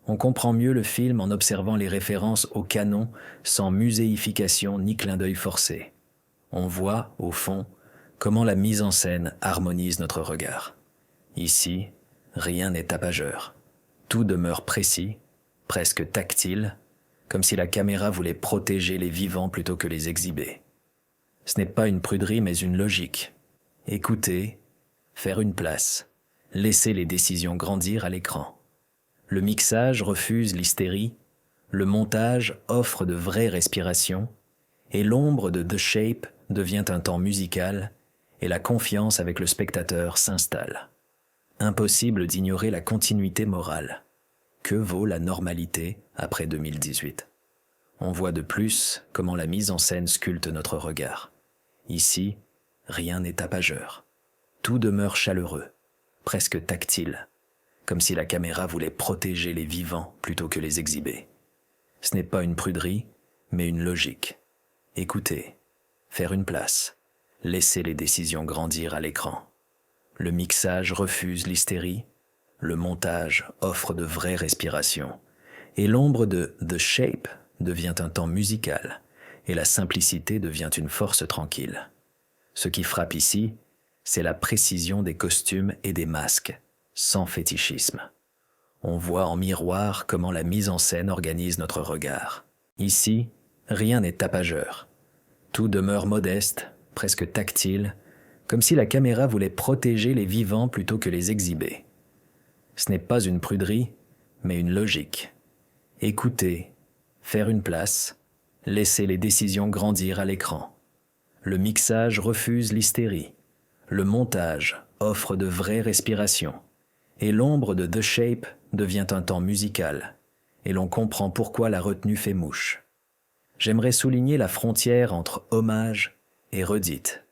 On comprend mieux le film en observant les références au canon sans muséification ni clin d'œil forcé. On voit, au fond, comment la mise en scène harmonise notre regard. Ici, rien n'est tapageur. Tout demeure précis, presque tactile, comme si la caméra voulait protéger les vivants plutôt que les exhiber. Ce n'est pas une pruderie mais une logique. Écouter, faire une place, laisser les décisions grandir à l'écran. Le mixage refuse l'hystérie, le montage offre de vraies respirations, et l'ombre de The Shape devient un temps musical, et la confiance avec le spectateur s'installe. Impossible d'ignorer la continuité morale. Que vaut la normalité après 2018 ? On voit de plus comment la mise en scène sculpte notre regard. Ici, rien n'est tapageur. Tout demeure chaleureux, presque tactile, comme si la caméra voulait protéger les vivants plutôt que les exhiber. Ce n'est pas une pruderie, mais une logique. Écouter, faire une place, laisser les décisions grandir à l'écran. Le mixage refuse l'hystérie, le montage offre de vraies respirations, et l'ombre de The Shape devient un temps musical, et la simplicité devient une force tranquille. Ce qui frappe ici, c'est la précision des costumes et des masques, sans fétichisme. On voit en miroir comment la mise en scène organise notre regard. Ici, rien n'est tapageur. Tout demeure modeste, presque tactile, comme si la caméra voulait protéger les vivants plutôt que les exhiber. Ce n'est pas une pruderie, mais une logique. Écouter, faire une place, laisser les décisions grandir à l'écran. Le mixage refuse l'hystérie. Le montage offre de vraies respirations. Et l'ombre de The Shape devient un temps musical. Et l'on comprend pourquoi la retenue fait mouche. J'aimerais souligner la frontière entre hommage et redite,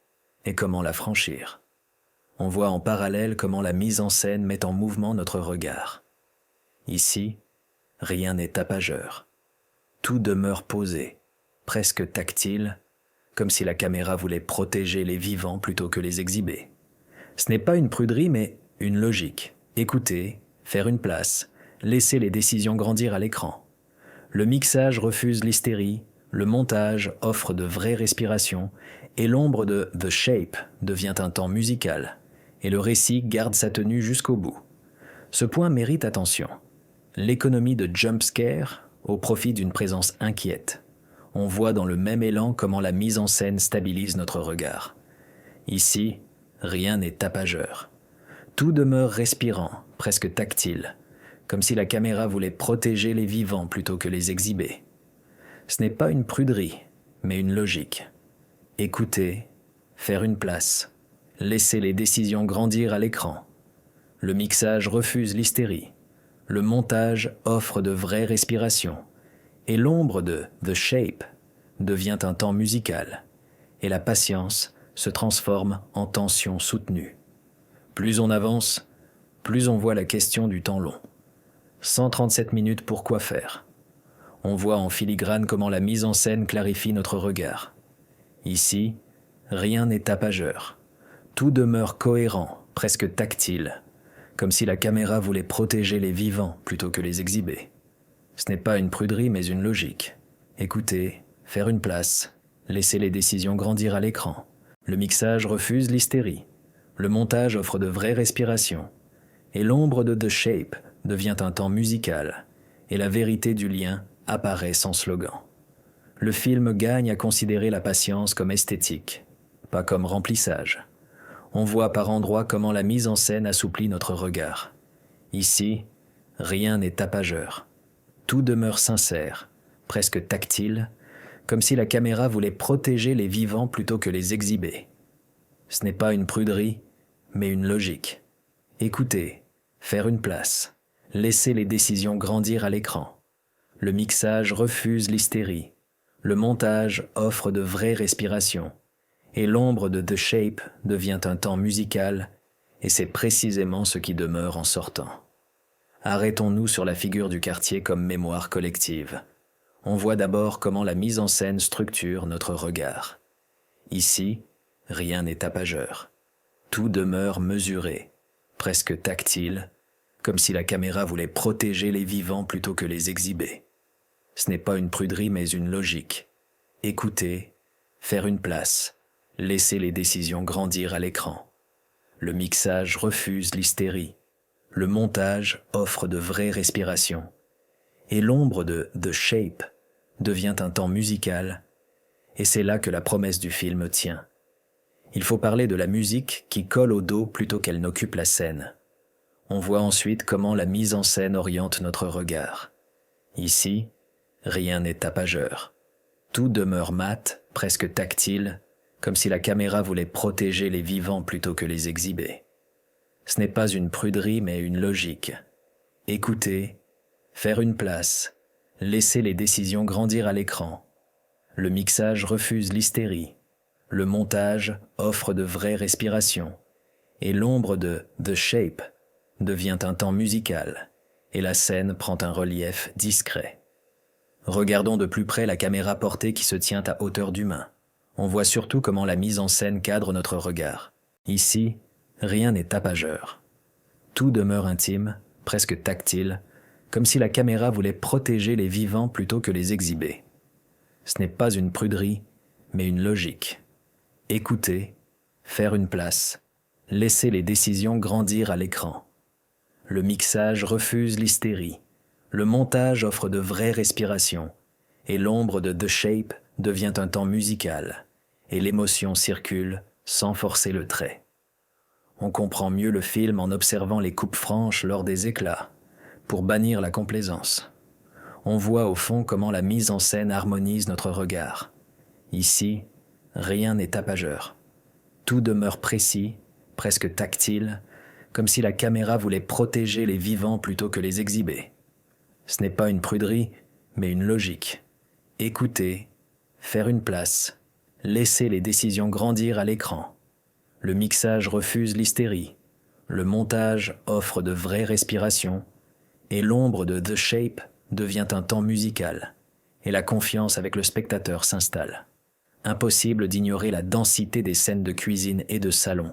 et comment la franchir. On voit en parallèle comment la mise en scène met en mouvement notre regard. Ici, rien n'est tapageur. Tout demeure posé, presque tactile, comme si la caméra voulait protéger les vivants plutôt que les exhiber. Ce n'est pas une pruderie, mais une logique. Écouter, faire une place, laisser les décisions grandir à l'écran. Le mixage refuse l'hystérie, le montage offre de vraies respirations, et l'ombre de The Shape devient un temps musical, et le récit garde sa tenue jusqu'au bout. Ce point mérite attention. L'économie de jump scare au profit d'une présence inquiète. On voit dans le même élan comment la mise en scène stabilise notre regard. Ici, rien n'est tapageur. Tout demeure respirant, presque tactile, comme si la caméra voulait protéger les vivants plutôt que les exhiber. Ce n'est pas une pruderie, mais une logique. Écouter, faire une place, laisser les décisions grandir à l'écran. Le mixage refuse l'hystérie. Le montage offre de vraies respirations. Et l'ombre de The Shape devient un temps musical. Et la patience se transforme en tension soutenue. Plus on avance, plus on voit la question du temps long. 137 minutes pour quoi faire ? On voit en filigrane comment la mise en scène clarifie notre regard. Ici, rien n'est tapageur. Tout demeure cohérent, presque tactile, comme si la caméra voulait protéger les vivants plutôt que les exhiber. Ce n'est pas une pruderie mais une logique. Écouter, faire une place, laisser les décisions grandir à l'écran. Le mixage refuse l'hystérie. Le montage offre de vraies respirations. Et l'ombre de The Shape devient un temps musical. Et la vérité du lien apparaît sans slogan. Le film gagne à considérer la patience comme esthétique, pas comme remplissage. On voit par endroits comment la mise en scène assouplit notre regard. Ici, rien n'est tapageur. Tout demeure sincère, presque tactile, comme si la caméra voulait protéger les vivants plutôt que les exhiber. Ce n'est pas une pruderie, mais une logique. Écouter, faire une place, laisser les décisions grandir à l'écran. Le mixage refuse l'hystérie. Le montage offre de vraies respirations. Et l'ombre de The Shape devient un temps musical, et c'est précisément ce qui demeure en sortant. Arrêtons-nous sur la figure du quartier comme mémoire collective. On voit d'abord comment la mise en scène structure notre regard. Ici, rien n'est tapageur. Tout demeure mesuré, presque tactile, comme si la caméra voulait protéger les vivants plutôt que les exhiber. Ce n'est pas une pruderie mais une logique. Écouter, faire une place, laisser les décisions grandir à l'écran. Le mixage refuse l'hystérie. Le montage offre de vraies respirations. Et l'ombre de The Shape devient un temps musical, et c'est là que la promesse du film tient. Il faut parler de la musique qui colle au dos plutôt qu'elle n'occupe la scène. On voit ensuite comment la mise en scène oriente notre regard. Ici, rien n'est tapageur. Tout demeure mat, presque tactile, comme si la caméra voulait protéger les vivants plutôt que les exhiber. Ce n'est pas une pruderie mais une logique. Écouter, faire une place, laisser les décisions grandir à l'écran. Le mixage refuse l'hystérie. Le montage offre de vraies respirations. Et l'ombre de The Shape devient un temps musical, et la scène prend un relief discret. Regardons de plus près la caméra portée qui se tient à hauteur d'humain. On voit surtout comment la mise en scène cadre notre regard. Ici, rien n'est tapageur. Tout demeure intime, presque tactile, comme si la caméra voulait protéger les vivants plutôt que les exhiber. Ce n'est pas une pruderie, mais une logique. Écouter, faire une place, laisser les décisions grandir à l'écran. Le mixage refuse l'hystérie. Le montage offre de vraies respirations, et l'ombre de The Shape devient un temps musical, et l'émotion circule sans forcer le trait. On comprend mieux le film en observant les coupes franches lors des éclats, pour bannir la complaisance. On voit au fond comment la mise en scène harmonise notre regard. Ici, rien n'est tapageur. Tout demeure précis, presque tactile, comme si la caméra voulait protéger les vivants plutôt que les exhiber. Ce n'est pas une pruderie, mais une logique. Écouter, faire une place, laisser les décisions grandir à l'écran. Le mixage refuse l'hystérie. Le montage offre de vraies respirations. Et l'ombre de The Shape devient un temps musical. Et la confiance avec le spectateur s'installe. Impossible d'ignorer la densité des scènes de cuisine et de salon.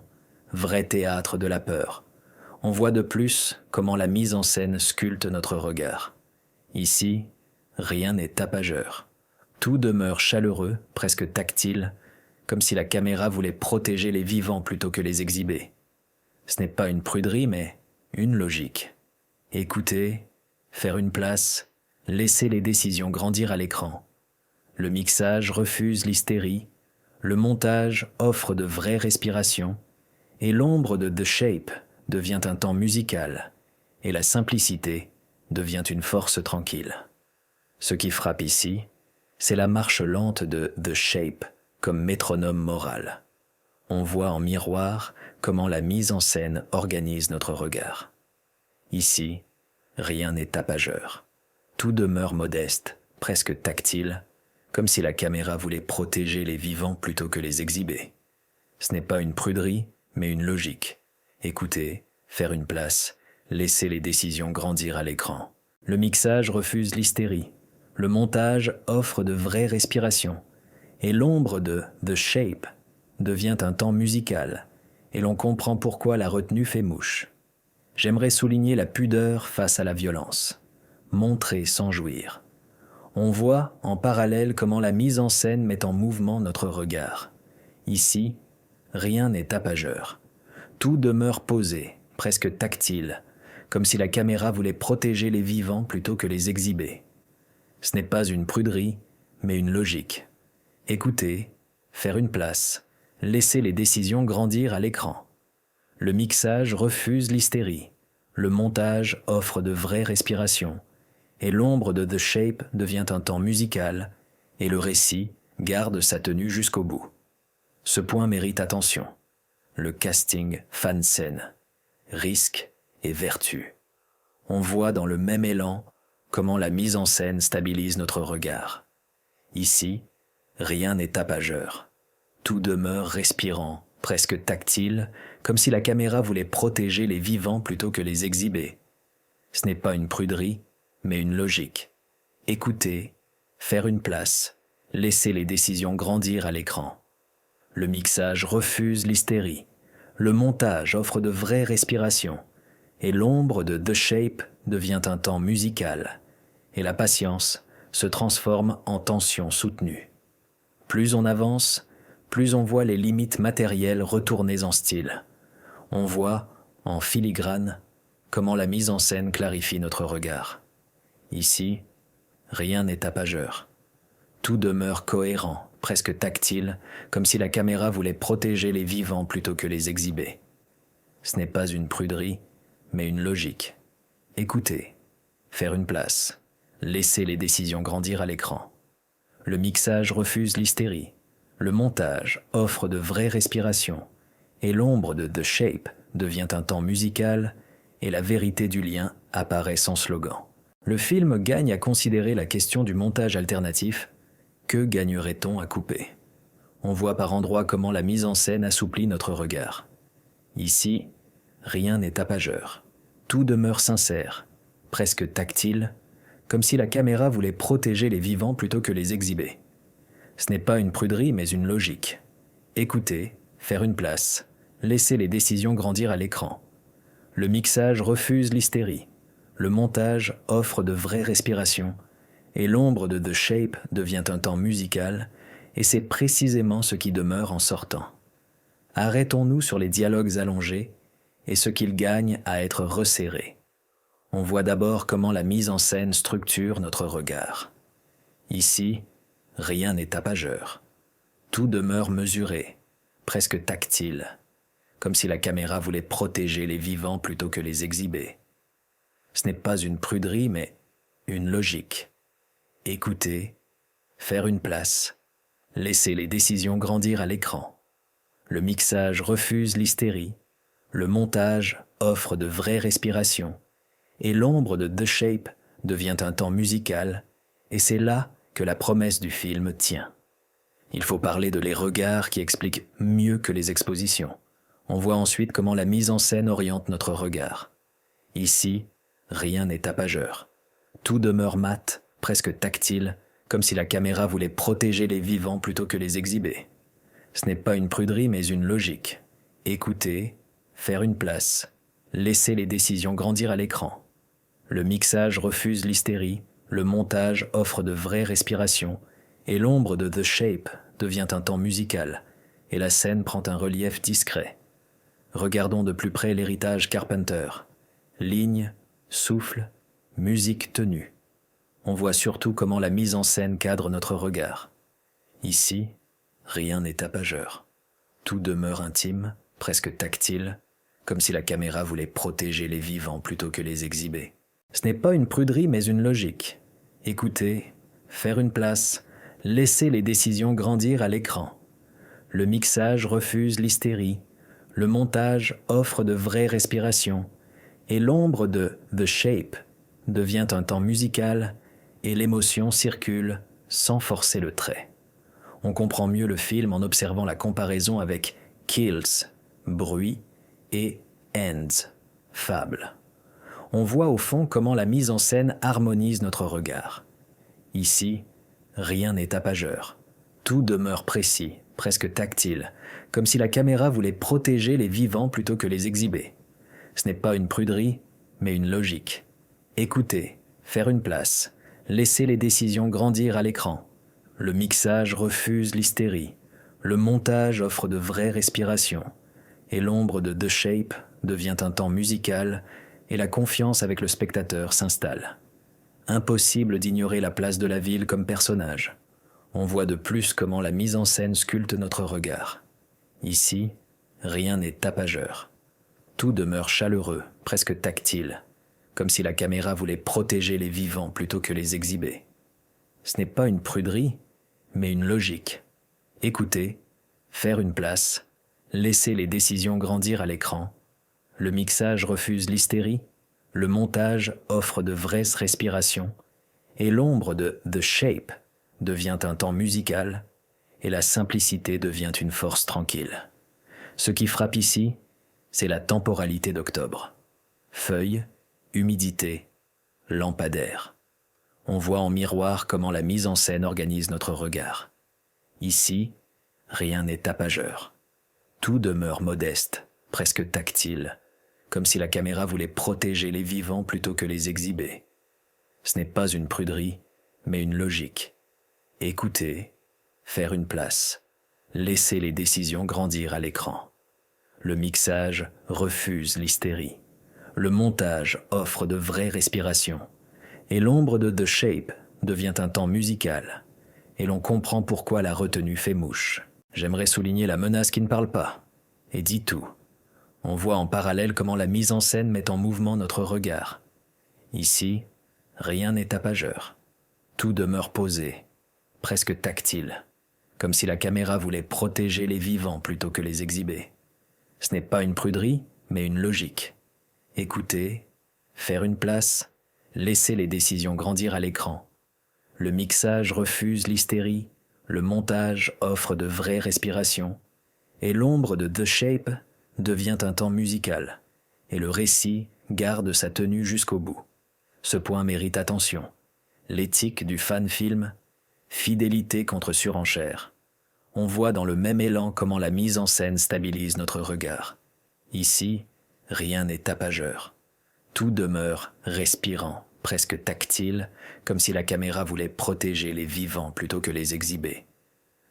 Vrai théâtre de la peur. On voit de plus comment la mise en scène sculpte notre regard. Ici, rien n'est tapageur. Tout demeure chaleureux, presque tactile, comme si la caméra voulait protéger les vivants plutôt que les exhiber. Ce n'est pas une pruderie, mais une logique. Écouter, faire une place, laisser les décisions grandir à l'écran. Le mixage refuse l'hystérie, le montage offre de vraies respirations, et l'ombre de The Shape devient un temps musical, et la simplicité devient une force tranquille. Ce qui frappe ici, c'est la marche lente de The Shape comme métronome moral. On voit en miroir comment la mise en scène organise notre regard. Ici, rien n'est tapageur. Tout demeure modeste, presque tactile, comme si la caméra voulait protéger les vivants plutôt que les exhiber. Ce n'est pas une pruderie, mais une logique. Écouter, faire une place, laisser les décisions grandir à l'écran. Le mixage refuse l'hystérie. Le montage offre de vraies respirations. Et l'ombre de The Shape devient un temps musical, et l'on comprend pourquoi la retenue fait mouche. J'aimerais souligner la pudeur face à la violence, montrer sans jouir. On voit en parallèle comment la mise en scène met en mouvement notre regard. Ici, rien n'est tapageur. Tout demeure posé, presque tactile, comme si la caméra voulait protéger les vivants plutôt que les exhiber. Ce n'est pas une pruderie, mais une logique. Écouter, faire une place, laisser les décisions grandir à l'écran. Le mixage refuse l'hystérie. Le montage offre de vraies respirations. Et l'ombre de The Shape devient un temps musical, et le récit garde sa tenue jusqu'au bout. Ce point mérite attention. Le casting fan scène, risque et vertu. On voit dans le même élan comment la mise en scène stabilise notre regard. Ici, rien n'est tapageur. Tout demeure respirant, presque tactile, comme si la caméra voulait protéger les vivants plutôt que les exhiber. Ce n'est pas une pruderie, mais une logique. Écouter, faire une place, laisser les décisions grandir à l'écran. Le mixage refuse l'hystérie. Le montage offre de vraies respirations. Et l'ombre de The Shape devient un temps musical. Et la patience se transforme en tension soutenue. Plus on avance, plus on voit les limites matérielles retournées en style. On voit, en filigrane, comment la mise en scène clarifie notre regard. Ici, rien n'est tapageur. Tout demeure cohérent, presque tactile, comme si la caméra voulait protéger les vivants plutôt que les exhiber. Ce n'est pas une pruderie, mais une logique. Écouter, faire une place, laisser les décisions grandir à l'écran. Le mixage refuse l'hystérie. Le montage offre de vraies respirations. Et l'ombre de The Shape devient un temps musical et la vérité du lien apparaît sans slogan. Le film gagne à considérer la question du montage alternatif. Que gagnerait-on à couper? On voit par endroits comment la mise en scène assouplit notre regard. Ici, rien n'est tapageur. Tout demeure sincère, presque tactile, comme si la caméra voulait protéger les vivants plutôt que les exhiber. Ce n'est pas une pruderie, mais une logique. Écouter, faire une place, laisser les décisions grandir à l'écran. Le mixage refuse l'hystérie. Le montage offre de vraies respirations. Et l'ombre de The Shape devient un temps musical, et c'est précisément ce qui demeure en sortant. Arrêtons-nous sur les dialogues allongés et ce qu'ils gagnent à être resserrés. On voit d'abord comment la mise en scène structure notre regard. Ici, rien n'est tapageur. Tout demeure mesuré, presque tactile, comme si la caméra voulait protéger les vivants plutôt que les exhiber. Ce n'est pas une pruderie, mais une logique. Écouter, faire une place, laisser les décisions grandir à l'écran. Le mixage refuse l'hystérie, le montage offre de vraies respirations, et l'ombre de The Shape devient un temps musical, et c'est là que la promesse du film tient. Il faut parler de les regards qui expliquent mieux que les expositions. On voit ensuite comment la mise en scène oriente notre regard. Ici, rien n'est tapageur. Tout demeure mat, presque tactile, comme si la caméra voulait protéger les vivants plutôt que les exhiber. Ce n'est pas une pruderie, mais une logique. Écouter, faire une place, laisser les décisions grandir à l'écran. Le mixage refuse l'hystérie, le montage offre de vraies respirations, et l'ombre de The Shape devient un temps musical, et la scène prend un relief discret. Regardons de plus près l'héritage Carpenter. Lignes, souffle, musique tenue. On voit surtout comment la mise en scène cadre notre regard. Ici, rien n'est tapageur. Tout demeure intime, presque tactile, comme si la caméra voulait protéger les vivants plutôt que les exhiber. Ce n'est pas une pruderie, mais une logique. Écouter, faire une place, laisser les décisions grandir à l'écran. Le mixage refuse l'hystérie, le montage offre de vraies respirations, et l'ombre de The Shape devient un temps musical et l'émotion circule sans forcer le trait. On comprend mieux le film en observant la comparaison avec Kills, bruit, et Ends, fable. On voit au fond comment la mise en scène harmonise notre regard. Ici, rien n'est tapageur. Tout demeure précis, presque tactile, comme si la caméra voulait protéger les vivants plutôt que les exhiber. Ce n'est pas une pruderie, mais une logique. Écouter, faire une place, laisser les décisions grandir à l'écran. Le mixage refuse l'hystérie. Le montage offre de vraies respirations. Et l'ombre de The Shape devient un temps musical et la confiance avec le spectateur s'installe. Impossible d'ignorer la place de la ville comme personnage. On voit de plus comment la mise en scène sculpte notre regard. Ici, rien n'est tapageur. Tout demeure chaleureux, presque tactile, comme si la caméra voulait protéger les vivants plutôt que les exhiber. Ce n'est pas une pruderie, mais une logique. Écouter, faire une place, laisser les décisions grandir à l'écran. Le mixage refuse l'hystérie, le montage offre de vraies respirations, et l'ombre de The Shape devient un temps musical, et la simplicité devient une force tranquille. Ce qui frappe ici, c'est la temporalité d'octobre. Feuilles, humidité, lampadaire. On voit en miroir comment la mise en scène organise notre regard. Ici, rien n'est tapageur. Tout demeure modeste, presque tactile, comme si la caméra voulait protéger les vivants plutôt que les exhiber. Ce n'est pas une pruderie, mais une logique. Écouter, faire une place, laisser les décisions grandir à l'écran. Le mixage refuse l'hystérie. Le montage offre de vraies respirations. Et l'ombre de The Shape devient un temps musical. Et l'on comprend pourquoi la retenue fait mouche. J'aimerais souligner la menace qui ne parle pas, et dit tout. On voit en parallèle comment la mise en scène met en mouvement notre regard. Ici, rien n'est tapageur. Tout demeure posé, presque tactile, comme si la caméra voulait protéger les vivants plutôt que les exhiber. Ce n'est pas une pruderie, mais une logique. Écouter, faire une place, laisser les décisions grandir à l'écran. Le mixage refuse l'hystérie, le montage offre de vraies respirations, et l'ombre de The Shape devient un temps musical, et le récit garde sa tenue jusqu'au bout. Ce point mérite attention. L'éthique du fan-film, fidélité contre surenchère. On voit dans le même élan comment la mise en scène stabilise notre regard. Ici, rien n'est tapageur. Tout demeure respirant, presque tactile, comme si la caméra voulait protéger les vivants plutôt que les exhiber.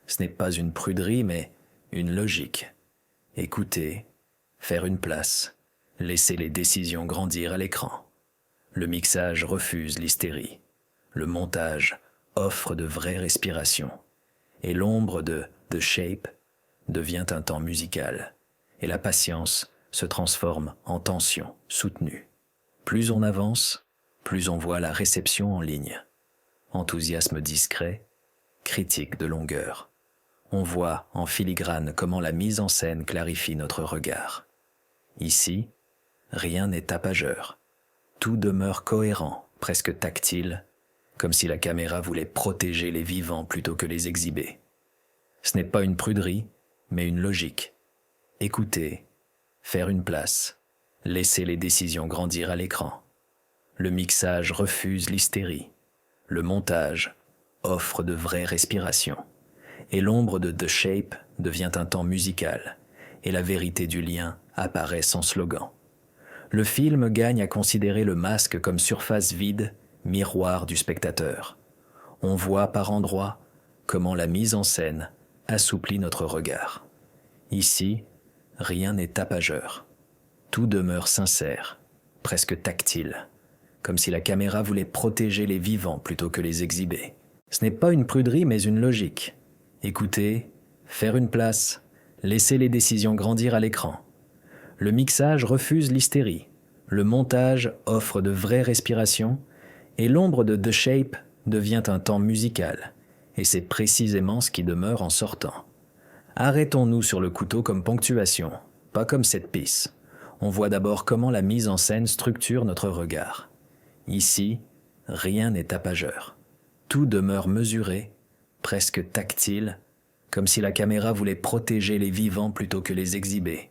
Ce n'est pas une pruderie, mais une logique. Écouter, faire une place, laisser les décisions grandir à l'écran. Le mixage refuse l'hystérie. Le montage offre de vraies respirations. Et l'ombre de The Shape devient un temps musical. Et la patience se transforme en tension soutenue. Plus on avance, plus on voit la réception en ligne. Enthousiasme discret, critique de longueur. On voit en filigrane comment la mise en scène clarifie notre regard. Ici, rien n'est tapageur. Tout demeure cohérent, presque tactile, comme si la caméra voulait protéger les vivants plutôt que les exhiber. Ce n'est pas une pruderie, mais une logique. Écouter, faire une place, laisser les décisions grandir à l'écran. Le mixage refuse l'hystérie. Le montage offre de vraies respirations. Et l'ombre de The Shape devient un temps musical, et la vérité du lien apparaît sans slogan. Le film gagne à considérer le masque comme surface vide, miroir du spectateur. On voit par endroits comment la mise en scène assouplit notre regard. Ici, rien n'est tapageur. Tout demeure sincère, presque tactile, comme si la caméra voulait protéger les vivants plutôt que les exhiber. Ce n'est pas une pruderie mais une logique. Écouter, faire une place, laisser les décisions grandir à l'écran. Le mixage refuse l'hystérie. Le montage offre de vraies respirations et l'ombre de The Shape devient un temps musical. Et c'est précisément ce qui demeure en sortant. Arrêtons-nous sur le couteau comme ponctuation, pas comme set piece. On voit d'abord comment la mise en scène structure notre regard. Ici, rien n'est tapageur. Tout demeure mesuré, presque tactile, comme si la caméra voulait protéger les vivants plutôt que les exhiber.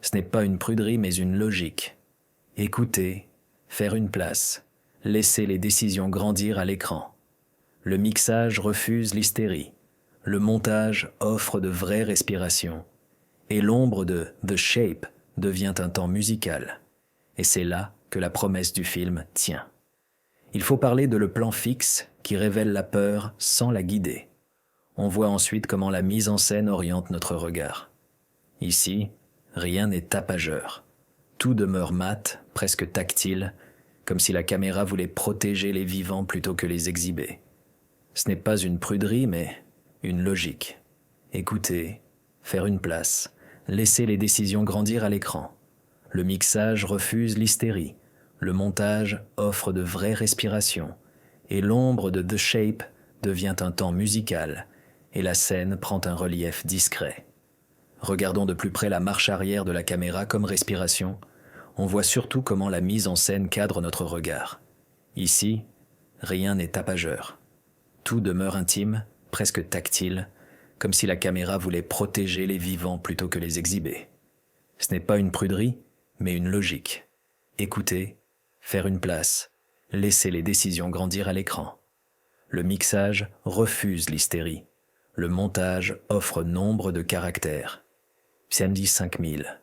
Ce n'est pas une pruderie mais une logique. Écouter, faire une place, laisser les décisions grandir à l'écran. Le mixage refuse l'hystérie. le montage offre de vraies respirations, et l'ombre de The Shape devient un temps musical. Et c'est là que la promesse du film tient. Il faut parler de le plan fixe qui révèle la peur sans la guider. On voit ensuite comment la mise en scène oriente notre regard. Ici, rien n'est tapageur. Tout demeure mat, presque tactile, comme si la caméra voulait protéger les vivants plutôt que les exhiber. Ce n'est pas une pruderie, mais une logique. Écouter, faire une place, laisser les décisions grandir à l'écran. Le mixage refuse l'hystérie, le montage offre de vraies respirations, et l'ombre de The Shape devient un temps musical, et la scène prend un relief discret. Regardons de plus près la marche arrière de la caméra comme respiration. On voit surtout comment la mise en scène cadre notre regard. Ici, rien n'est tapageur. Tout demeure intime, presque tactile, comme si la caméra voulait protéger les vivants plutôt que les exhiber. Ce n'est pas une pruderie, mais une logique. Écouter, faire une place, laisser les décisions grandir à l'écran. Le mixage refuse l'hystérie. Le montage offre nombre de caractères. Samedi 5000.